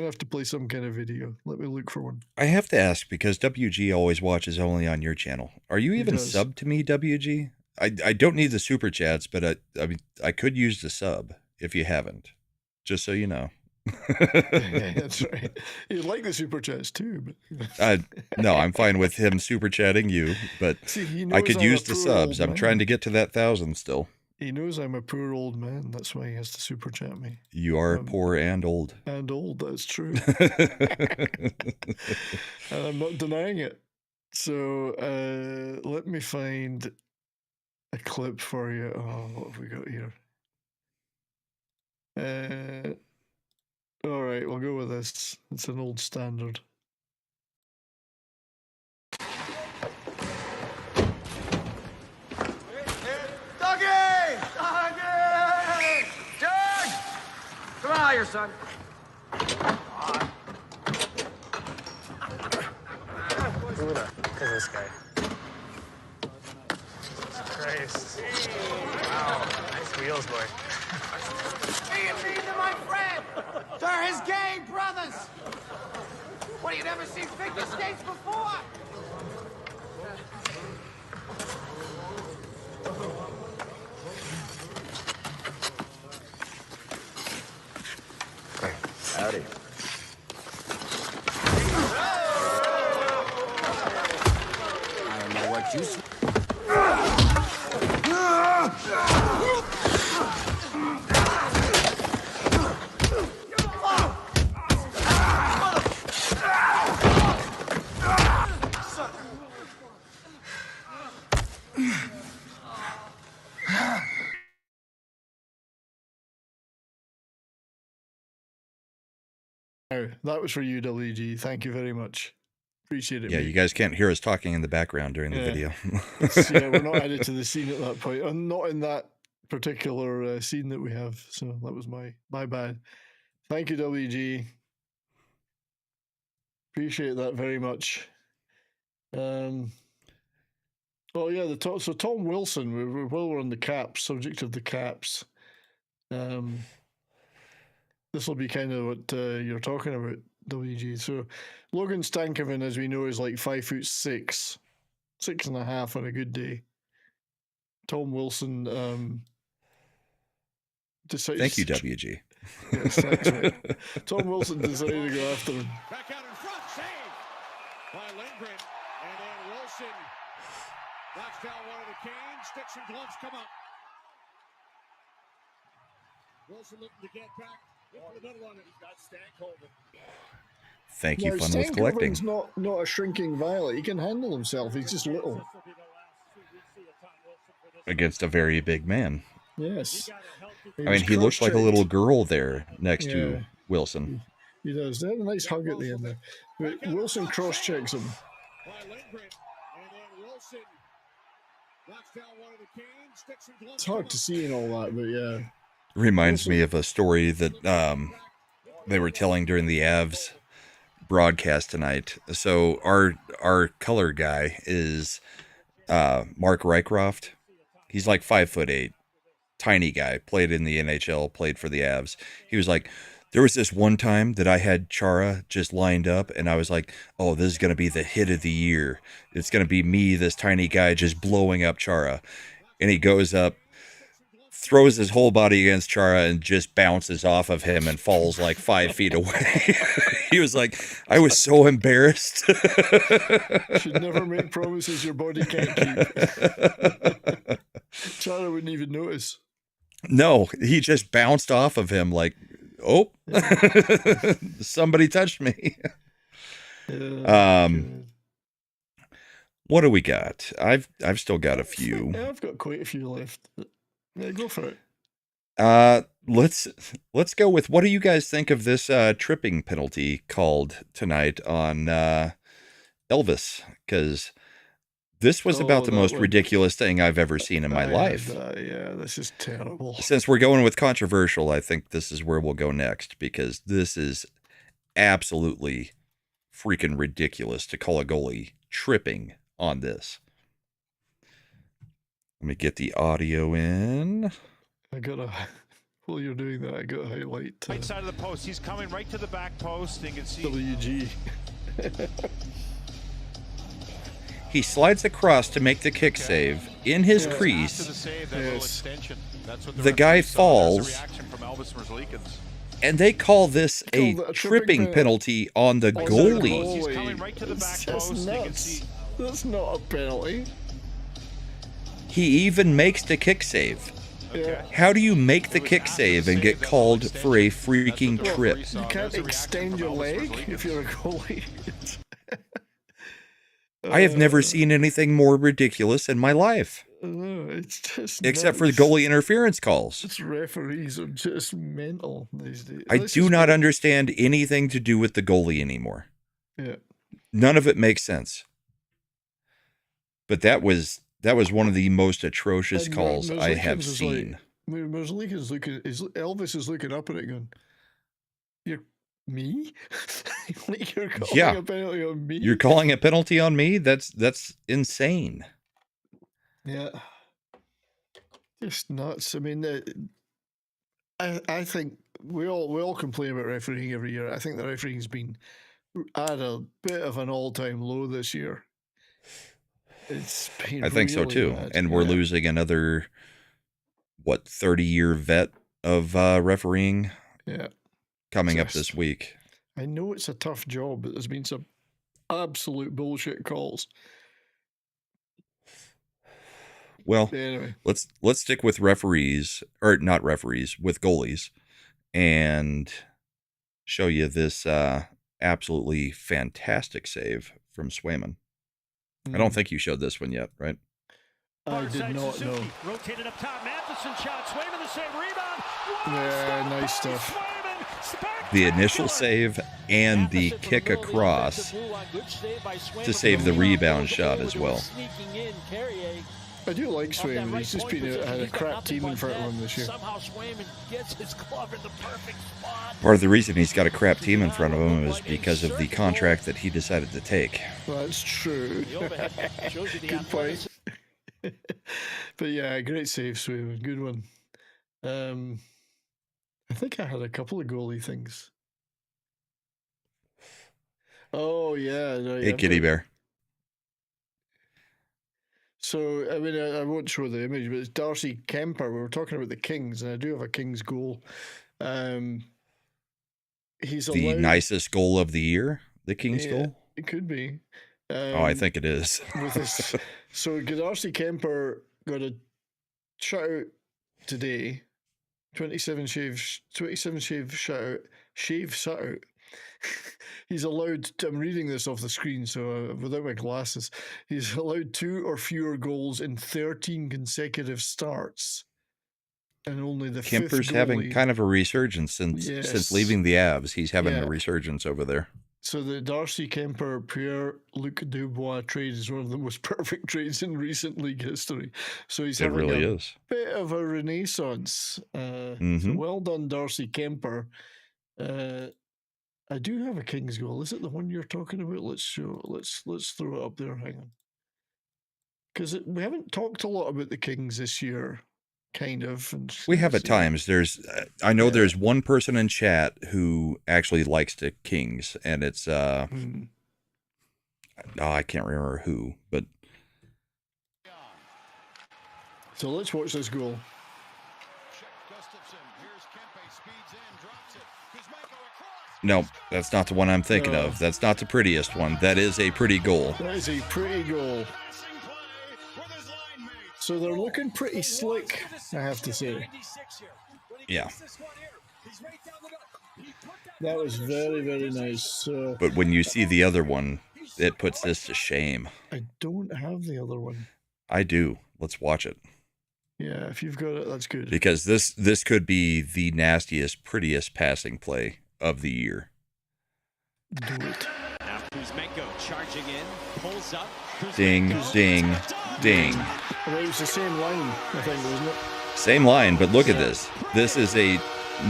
have to play some kind of video. Let me look for one. I have to ask because WG always watches only on your channel. Are you even subbed to me, WG? I don't need the super chats, but I could use the sub if you haven't. Just so you know. That's right. You'd like the super chats too, but no, I'm fine with him super chatting you, but see, I could use the subs. I'm trying to get to that 1,000 still. He knows I'm a poor old man. That's why he has to super chat me. You are poor and old. And old, that's true. And I'm not denying it. So let me find a clip for you. Oh, what have we got here? All right, we'll go with this. It's an old standard. Come on, your son. Look at this guy. Christ. Wow. Nice wheels, boy. These are my friend. They're his game brothers. What, you never seen figure skates before? Howdy. I don't know what you... That was for you, WG. Thank you very much. Appreciate it. Yeah, mate. you guys can't hear us talking in the background during the video. Yeah, we're not added to the scene at that point. I'm not in that particular scene that we have. So that was my bad. Thank you, WG. Appreciate that very much. Oh yeah, so Tom Wilson. While we're on the Caps, subject of the Caps. This will be kind of what you're talking about, WG. So Logan Stankoven, as we know, is like 5'6", 6.5 on a good day. Tom Wilson decides. Thank you, WG. Yes, thanks, mate. Tom Wilson decided to go after him. Back out in front, save by Lindgren, and then Wilson knocks down one of the Canes. Sticks and gloves come up. Wilson looking to get back into the middle on it. He's got Stankoven. Thank you, Now, Fun with Collecting. Stankoven's not a shrinking violet. He can handle himself. He's just little. Against a very big man. Yes. I mean, he looks like a little girl there next to Wilson. He does. They had a nice hug at the end there. But Wilson cross-checks him. It's hard to see and all that, but yeah. Reminds me of a story that they were telling during the Avs broadcast tonight. So our color guy is Mark Rycroft. He's like 5'8", tiny guy, played in the NHL, played for the Avs. He was like, there was this one time that I had Chara just lined up, and I was like, oh, this is going to be the hit of the year. It's going to be me, this tiny guy, just blowing up Chara. And he goes up, throws his whole body against Chara, and just bounces off of him and falls like 5 feet away. He was like, I was so embarrassed. Should never make promises your body can't keep. Chara wouldn't even notice. No, he just bounced off of him like, oh, somebody touched me. What do we got? I've still got a few. Yeah, I've got quite a few left. Yeah, go for it. Let's go with, what do you guys think of this tripping penalty called tonight on Elvis? Because this was about the most ridiculous thing I've ever seen in my life. Yeah, this is terrible. Since we're going with controversial, I think this is where we'll go next, because this is absolutely freaking ridiculous to call a goalie tripping on this. Let me get the audio in. While you're doing that, I got to highlight. Right side of the post. He's coming right to the back post. You can see WG. He slides across to make the kick save in his crease. The guy falls, and they call this a tripping penalty on the goalie. He's coming right to the back post. You can see. That's not a penalty. He even makes the kick save. Yeah. How do you make the kick save and get called for a freaking trip? You can't extend your leg if you're a goalie. I have never seen anything more ridiculous in my life. No, it's just except for the goalie interference calls. It's referees are just mental these days. I do not understand anything to do with the goalie anymore. Yeah. None of it makes sense. But that was one of the most atrocious calls I have seen. Elvis is looking up at it going, "You're me? Like you're calling a penalty on me? You're calling a penalty on me? That's insane." Yeah. Just nuts. I mean, I think we all complain about refereeing every year. I think the refereeing's been at a bit of an all-time low this year. It's been I think so too. Bad. And we're losing another 30-year vet of refereeing. Yeah. Coming up this week. I know it's a tough job, but there's been some absolute bullshit calls. Well, anyway, let's stick with referees, or not referees, with goalies, and show you this absolutely fantastic save from Swayman. I don't think you showed this one yet, right? I did not know. Rotated up top, Matheson shot, Swayman the save, rebound. Yeah, nice stuff. The initial save and the kick across to save the rebound shot as well. I do like Swayman. He's just had a crap team in front of him this year. Somehow Swayman gets his glove in the perfect spot. Part of the reason he's got a crap team in front of him is because of the contract that he decided to take. Well, that's true. Good point. But yeah, great save, Swayman. Good one. I think I had a couple of goalie things. Oh, yeah. Right, Hey, Kitty Bear. So, I mean, I won't show the image, but it's Darcy Kemper. We were talking about the Kings, and I do have a Kings goal. He's the nicest goal of the year, the Kings goal? It could be. I think it is. So, Darcy Kemper got a shutout today 27 shave shutout. Shave shutout. He's allowed, I'm reading this off the screen, so without my glasses, he's allowed 2 or fewer goals in 13 consecutive starts. And only the Kemper's fifth having goalie. kind of a resurgence since leaving the Avs. He's having a resurgence over there. So the Darcy Kemper, Pierre-Luc Dubois trade is one of the most perfect trades in recent league history. So he's having really a is. bit of a renaissance. So well done, Darcy Kemper. I do have a Kings goal. Is it the one you're talking about? Let's throw it up there. Hang on. Because we haven't talked a lot about the Kings this year. Kind of. And we have at times. There's, I know there's one person in chat who actually likes the Kings, and it's I can't remember who, but so let's watch this goal. No, that's not the one I'm thinking of. That's not the prettiest one. That is a pretty goal. That is a pretty goal. So they're looking pretty slick, I have to say. Yeah. That was very, very nice. But when you see the other one, it puts this to shame. I don't have the other one. I do. Let's watch it. Yeah, if you've got it, that's good. Because this could be the nastiest, prettiest passing play of the year. Do it. Now Kuzmenko charging in, pulls up. Ding, ding, ding. Well, it was the same line, I think, wasn't it? Same line, but look at this. This is a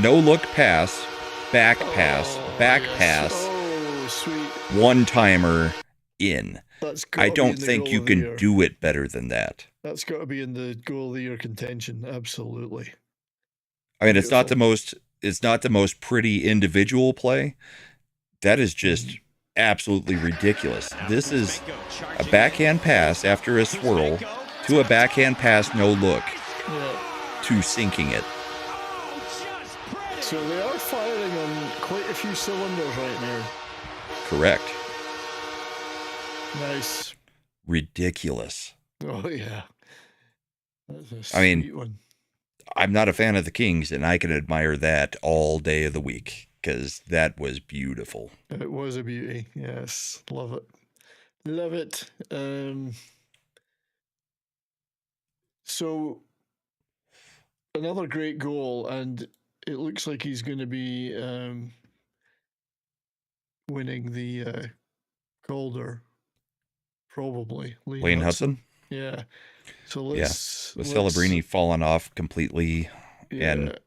no-look pass, back pass, pass. Oh, sweet. One-timer in. I don't think goal you of the can year. do it better than that. That's got to be in the goal of the year contention. Absolutely. I mean, it's not the most pretty individual play. That is just absolutely ridiculous. This is a backhand pass after a swirl to a backhand pass, no look, to sinking it. So they are firing on quite a few cylinders right now. Correct. Nice. Ridiculous. Oh, yeah. That's a I mean, sweet one. I'm not a fan of the Kings, and I can admire that all day of the week because that was beautiful. It was a beauty. Yes. Love it. Love it. So another great goal, and it looks like he's going to be winning the Calder, probably. Wayne Hudson? Yeah. So let's... With Celebrini falling off completely, and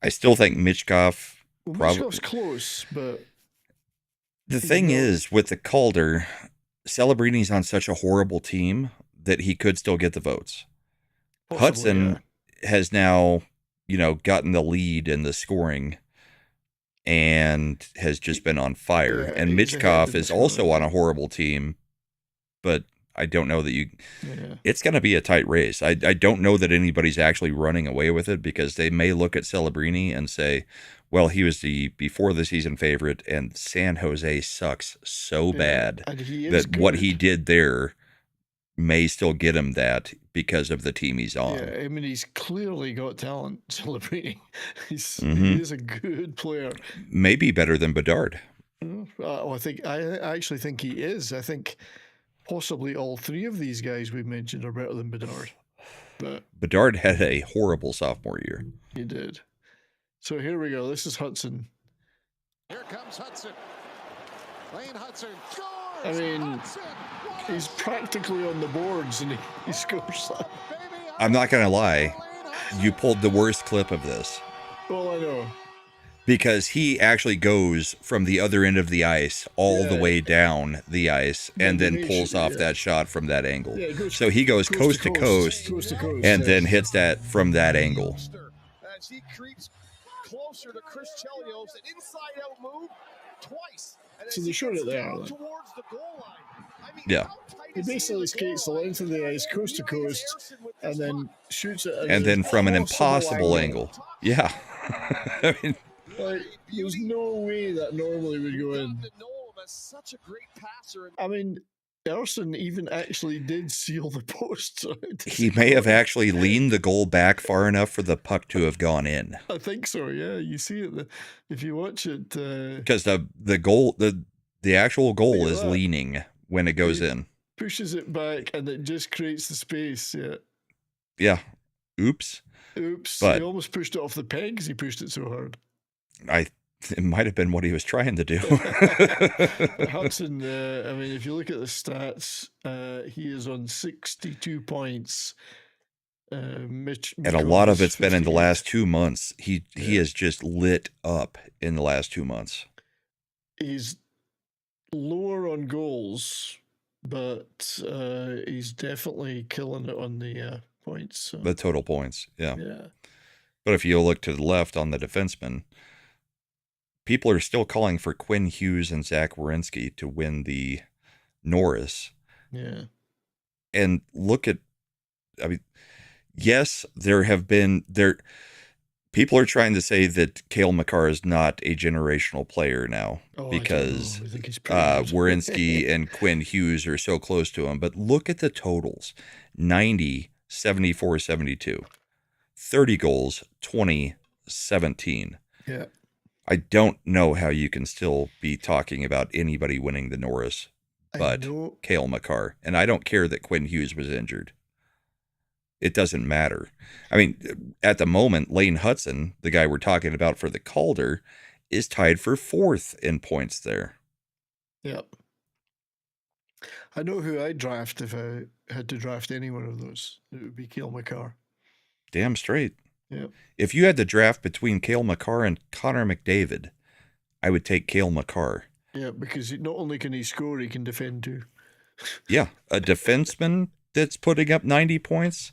I still think Michkov... Michkov's close, but... The thing is, with the Calder, Celebrini's on such a horrible team that he could still get the votes. Possibly, Hudson has now, gotten the lead in the scoring and has just been on fire. Yeah, and he's ahead Michkov in is the also scoring. on a horrible team, but I don't know that Yeah. it's going to be a tight race. I don't know that anybody's actually running away with it because they may look at Celebrini and say, well, he was the before the season favorite, and San Jose sucks so bad And he is that what good. he did there may still get him that because of the team he's on. Yeah, I mean, he's clearly got talent, Celebrini. He Mhm. is a good player. Maybe better than Bedard. I actually think he is. I think possibly all three of these guys we mentioned are better than Bedard. But Bedard had a horrible sophomore year. he did. So here we go. This is Hudson. Here comes Hudson. Lane Hudson scores! I mean, he's practically on the boards and he scores that. I'm not going to lie. You pulled the worst clip of this Well, I know. because he actually goes from the other end of the ice all the way down the ice and then pulls off that shot from that angle. Yeah, it goes So he goes coast to coast and then hits that from that angle. As he creeps closer to Chris Chelios, an inside-out move twice. And So as they he showed gets it there, down then. towards the goal line. I mean, Yeah. how tight He is he in basically the skates the goal line? length of the ice, coast to coast, and then shoots it. at And then from an impossible impossible angle. Yeah. I mean, Like, there's no way that normally would go in. To know him as such a great passer. I mean, Erson even actually did seal the post. So he may have actually leaned the goal back far enough for the puck to have gone in. I think so. Yeah, you see it if you watch it. Because the goal, the actual goal is leaning when it goes in. Pushes it back and it just creates the space. Yeah. Yeah. Oops. But he almost pushed it off the pegs. He pushed it so hard. It might have been what he was trying to do. Hudson, I mean, if you look at the stats, he is on 62 points. And a lot of it's been in the last 2 months. He has just lit up in the last 2 months. He's lower on goals, but he's definitely killing it on the points. So. The total points, yeah. Yeah. But if you look to the left on the defenseman, people are still calling for Quinn Hughes and Zach Werenski to win the Norris. Yeah. And look at, I mean, yes, people are trying to say that Cale Makar is not a generational player now because Werenski and Quinn Hughes are so close to him. But look at the totals: 90, 74, 72, 30 goals, 20, 17. Yeah. I don't know how you can still be talking about anybody winning the Norris but Cale Makar. And I don't care that Quinn Hughes was injured. It doesn't matter. I mean, at the moment, Lane Hudson, the guy we're talking about for the Calder, is tied for 4th in points there. Yep. I know who I'd draft if I had to draft any one of those. It would be Cale Makar. Damn straight. Yeah. If you had to draft between Cale Makar and Connor McDavid, I would take Cale Makar. Yeah, because not only can he score, he can defend too. Yeah, a defenseman that's putting up 90 points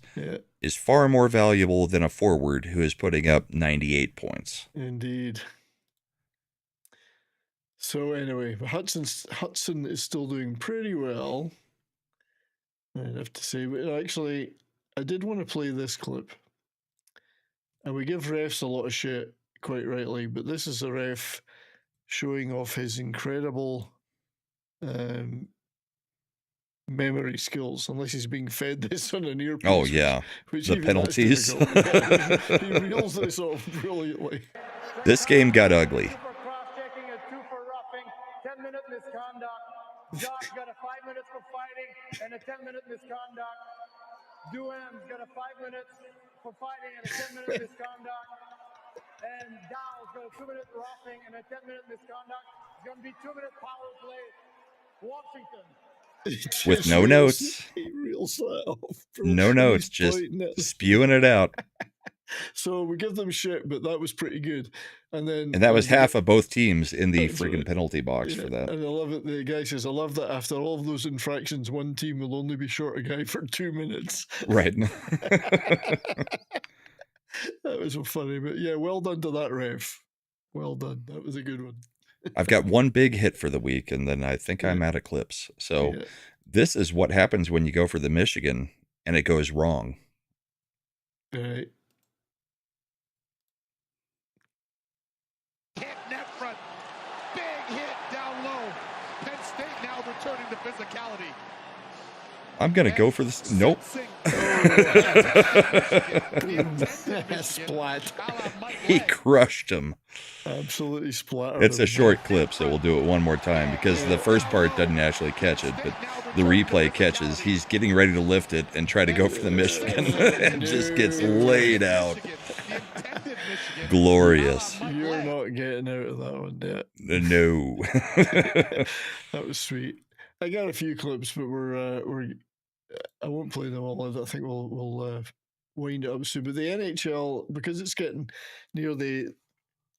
is far more valuable than a forward who is putting up 98 points. Indeed. So anyway, Hudson is still doing pretty well, I'd have to say. But actually, I did want to play this clip. And we give refs a lot of shit, quite rightly, but this is a ref showing off his incredible memory skills, unless he's being fed this on an earpiece. Oh, yeah. Which the penalties. He reels this off brilliantly. This game got ugly. 10-minute misconduct. Josh got a 5 minutes for fighting and a 10-minute misconduct. Duan's got a 5 minutes for fighting and a 10-minute misconduct. And Dow's got a 2-minute roughing and a 10-minute misconduct. It's going to be 2-minute power play. Washington. With no notes. He reels that off. No notes, just spewing it out. So we give them shit, but that was pretty good. And that was half of both teams in the freaking penalty box for that. And I love it. The guy says, I love that after all of those infractions, one team will only be short a guy for 2 minutes. Right. That was so funny. But yeah, well done to that ref. Well done. That was a good one. I've got one big hit for the week, and then I think I'm out of clips. So this is what happens when you go for the Michigan and it goes wrong. Right. Net front. Big hit down low. Penn State now returning to physicality. I'm going to go for this. Nope. Splat. He crushed him. Absolutely splattered. It's a short clip, so we'll do it one more time because the first part doesn't actually catch it, but the replay catches. He's getting ready to lift it and try to go for the Michigan and just gets laid out. Glorious. You're not getting out of that one yet. No. That was sweet. I got a few clips, but I won't play them all. I think we'll wind it up soon. But the NHL, because it's getting near the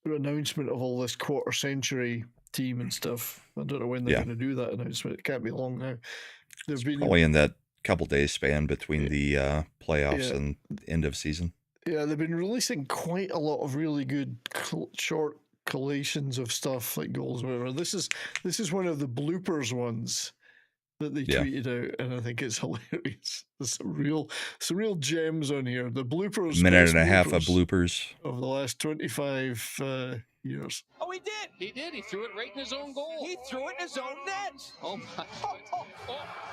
announcement of all this quarter century team and stuff, I don't know when they're going to do that announcement. It can't be long now. Probably in that couple days span between the playoffs and end of season. Yeah, they've been releasing quite a lot of really good short collations of stuff like goals or whatever. This is one of the bloopers ones that they tweeted out, and I think it's hilarious. There's some real gems on here. The bloopers, minute and a half of bloopers of the last 25 years. Oh, he did. He did. He threw it right in his own goal. He threw it in his own net. Oh, my.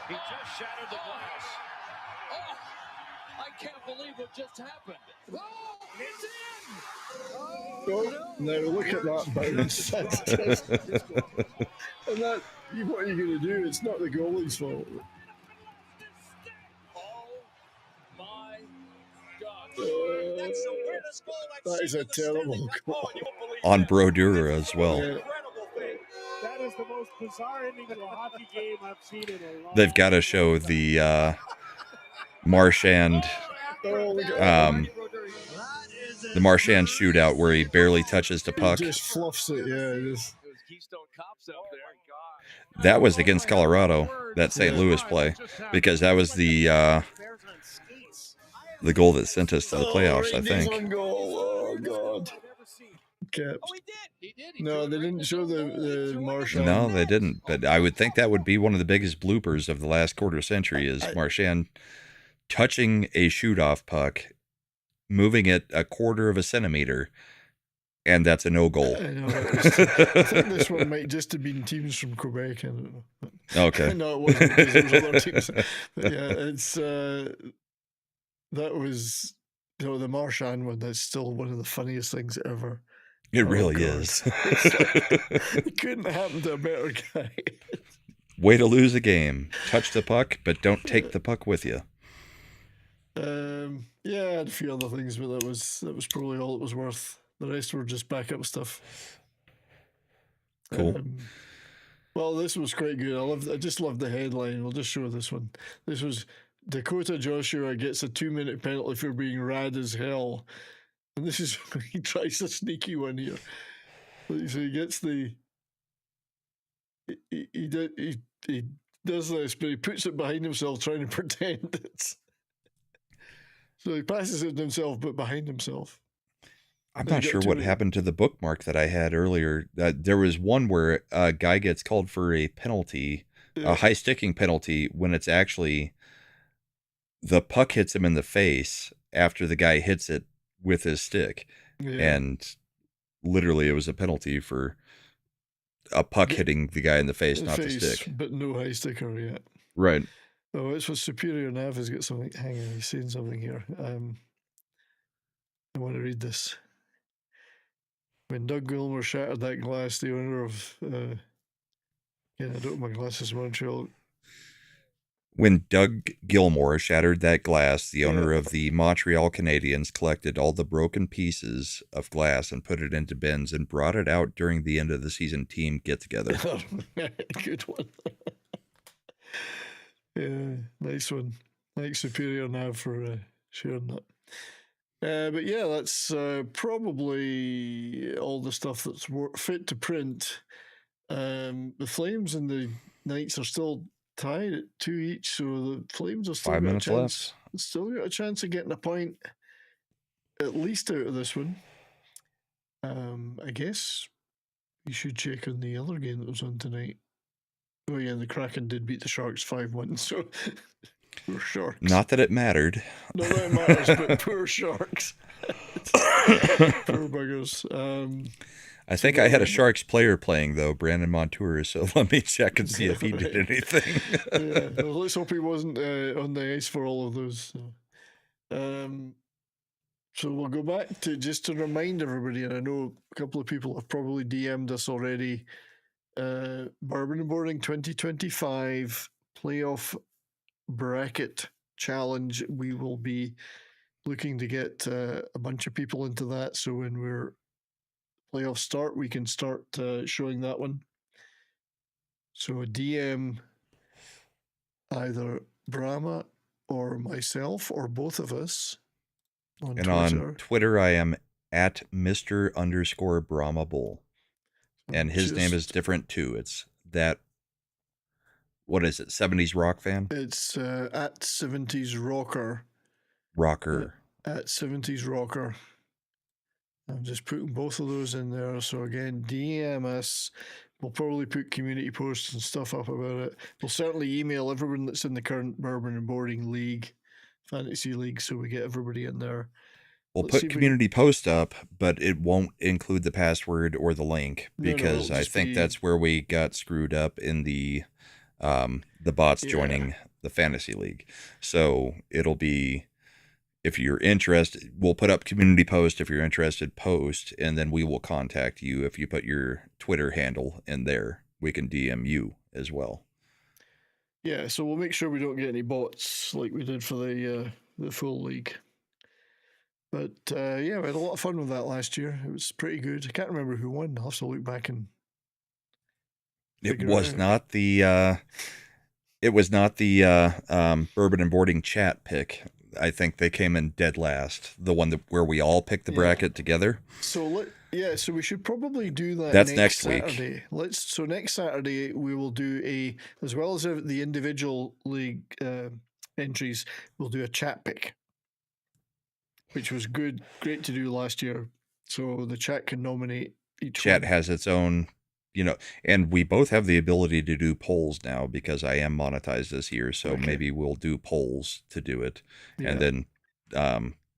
He just shattered the glass. Oh, I can't believe what just happened. Oh, it's in. Oh, now look at that bounce. That's just, and that, what are you going to do? It's not the goalie's fault. My God. That's the weirdest goal I've That is seen a in the terrible standing. goal. Oh, you won't believe On that. Brodeur as well. Yeah. Incredible thing. That is the most bizarre ending to a hockey game I've seen in a long They've got to show the Marchand the Marchand shootout where he barely touches the puck. He just fluffs it, yeah. Just. Keystone Cops up there. That was against Colorado, that St. Louis play, because that was the goal that sent us to the playoffs, I think. On goal. Oh, God. Caps. He did. No, they didn't show the Marchand. No, they didn't. But I would think that would be one of the biggest bloopers of the last quarter century is Marchand touching a shoot-off puck, moving it a quarter of a centimeter, and that's a no goal. I know. I think this one might just have been teams from Quebec. I don't know. Okay. No, it wasn't because there was other teams. But yeah, it's that was the Marchand one. That's still one of the funniest things ever. It really is. It couldn't happen to a better guy. Way to lose a game. Touch the puck, but don't take the puck with you. Yeah, I had a few other things, but that was probably all it was worth. The rest were just backup stuff. Cool. Well, this was quite good. I just loved the headline. We'll just show this one. This was Dakota Joshua gets a 2-minute penalty for being rad as hell. And this is he tries a sneaky one here. So he gets the he does this, but he puts it behind himself, trying to pretend it's. So he passes it to himself, but behind himself. I'm not sure what happened to the bookmark that I had earlier. There was one where a guy gets called for a penalty, a high sticking penalty, when it's actually the puck hits him in the face after the guy hits it with his stick. Yeah. And literally it was a penalty for a puck hitting the guy in the face, not the stick. But no high sticker yet. Right. Oh, it's what Superior Nav has got something. Hang on, he's saying something here. I want to read this. When Doug Gilmour shattered that glass, the owner of I don't have my glasses, Montreal. When Doug Gilmour shattered that glass, the owner of the Montreal Canadiens collected all the broken pieces of glass and put it into bins and brought it out during the end of the season team get-together. Good one. Yeah, nice one. Thanks, Superior Nav, for sharing that. But yeah, that's probably all the stuff that's fit to print. The Flames and the Knights are still tied at 2 each, so the Flames are still 5 minutes left. left. Still got a chance of getting a point at least out of this one. I guess you should check on the other game that was on tonight. Oh yeah, the Kraken did beat the Sharks 5-1, so poor Sharks. Not that it mattered. Not that it matters, but poor Sharks. Poor buggers. I think I had a Sharks player playing, though, Brandon Montour, so let me check and see if he did anything. Yeah, well, let's hope he wasn't on the ice for all of those. So we'll go back to just to remind everybody, and I know a couple of people have probably DM'd us already, Bourbon and Boarding 2025 playoff bracket challenge. We will be looking to get a bunch of people into that, so when we're playoffs start, we can start showing that one. So a DM either Brahma or myself or both of us on and Twitter. On Twitter, I am at Mr_Brahmabull. And his name is different too. It's that, what is it, 70s Rock Fan? It's at 70s Rocker. At 70s Rocker. I'm just putting both of those in there. So again, DM us. We'll probably put community posts and stuff up about it. We'll certainly email everyone that's in the current Bourbon and Boarding League, Fantasy League, so we get everybody in there. We'll Let's see put if community post up, but it won't include the password or the link because it'll I just think be- that's where we got screwed up in the bots Yeah. joining the fantasy league. So it'll be, if you're interested, we'll put up community post. If you're interested, post, and then we will contact you. If you put your Twitter handle in there, we can DM you as well. Yeah, so we'll make sure we don't get any bots like we did for the full league. But yeah, we had a lot of fun with that last year. It was pretty good. I can't remember who won. I'll have to look back and. It was not the Bourbon and Boarding chat pick. I think they came in dead last. The one where we all picked the bracket together. So so we should probably do that. That's next week. Saturday. So next Saturday we will do as well as the individual league entries, we'll do a chat pick, which was great to do last year. So the chat can nominate each Chat one. has its own, and we both have the ability to do polls now because I am monetized this year. So maybe we'll do polls to do it, and then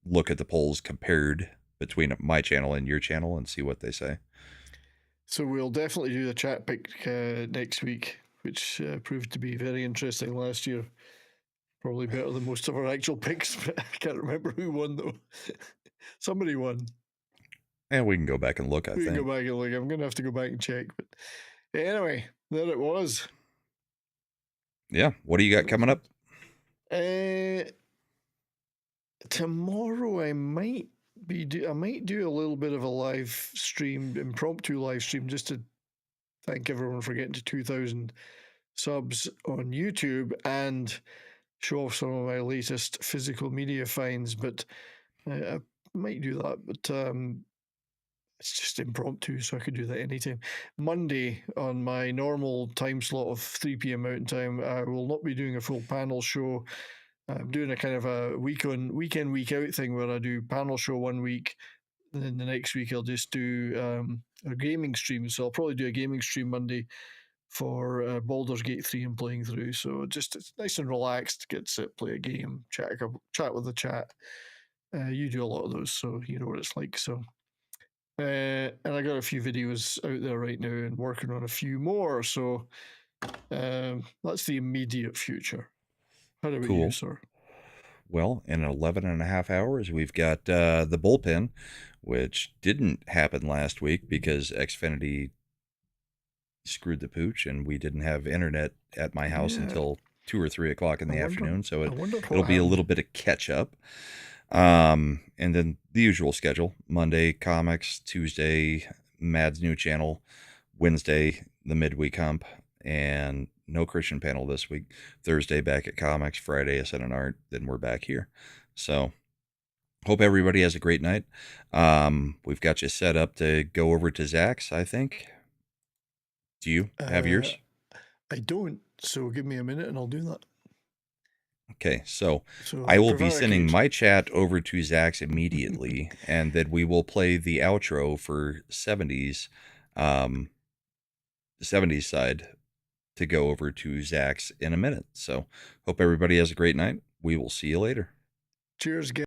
look at the polls compared between my channel and your channel and see what they say. So we'll definitely do the chat pick next week, which proved to be very interesting last year. Probably better than most of our actual picks, but I can't remember who won though. Somebody won. And we can go back and look, I think. We can go back and look. I'm going to have to go back and check. But anyway, there it was. Yeah. What do you got coming up? Tomorrow I might do a little bit of a live stream, impromptu live stream, just to thank everyone for getting to 2,000 subs on YouTube and show off some of my latest physical media finds. But I might do that. But it's just impromptu, so I could do that anytime. Monday, on my normal time slot of 3 p.m. Mountain Time, I will not be doing a full panel show. I'm doing a kind of a week out thing where I do panel show one week, and then the next week I'll just do a gaming stream. So I'll probably do a gaming stream Monday for Baldur's Gate 3 I'm playing through. So just it's nice and relaxed, get to sit, play a game, chat with the chat. You do a lot of those, so you know what it's like. So. And I got a few videos out there right now and working on a few more. So that's the immediate future. How about you, sir? Well, in 11 and a half hours, we've got the bullpen, which didn't happen last week because Xfinity screwed the pooch and we didn't have internet at my house until 2 or 3 o'clock in the afternoon. So it'll be a little bit of catch up. And then the usual schedule: Monday comics, Tuesday Mad's new channel, Wednesday the midweek hump, and no Christian panel this week. Thursday back at comics, Friday a and art, then we're back here. So hope everybody has a great night. We've got you set up to go over to Zach's, I think. Do you have yours? I don't, so give me a minute and I'll do that. Okay, so I will be sending my chat over to Zach's immediately, and then we will play the outro for 70s, the 70s side, to go over to Zach's in a minute. So hope everybody has a great night. We will see you later. Cheers, guys.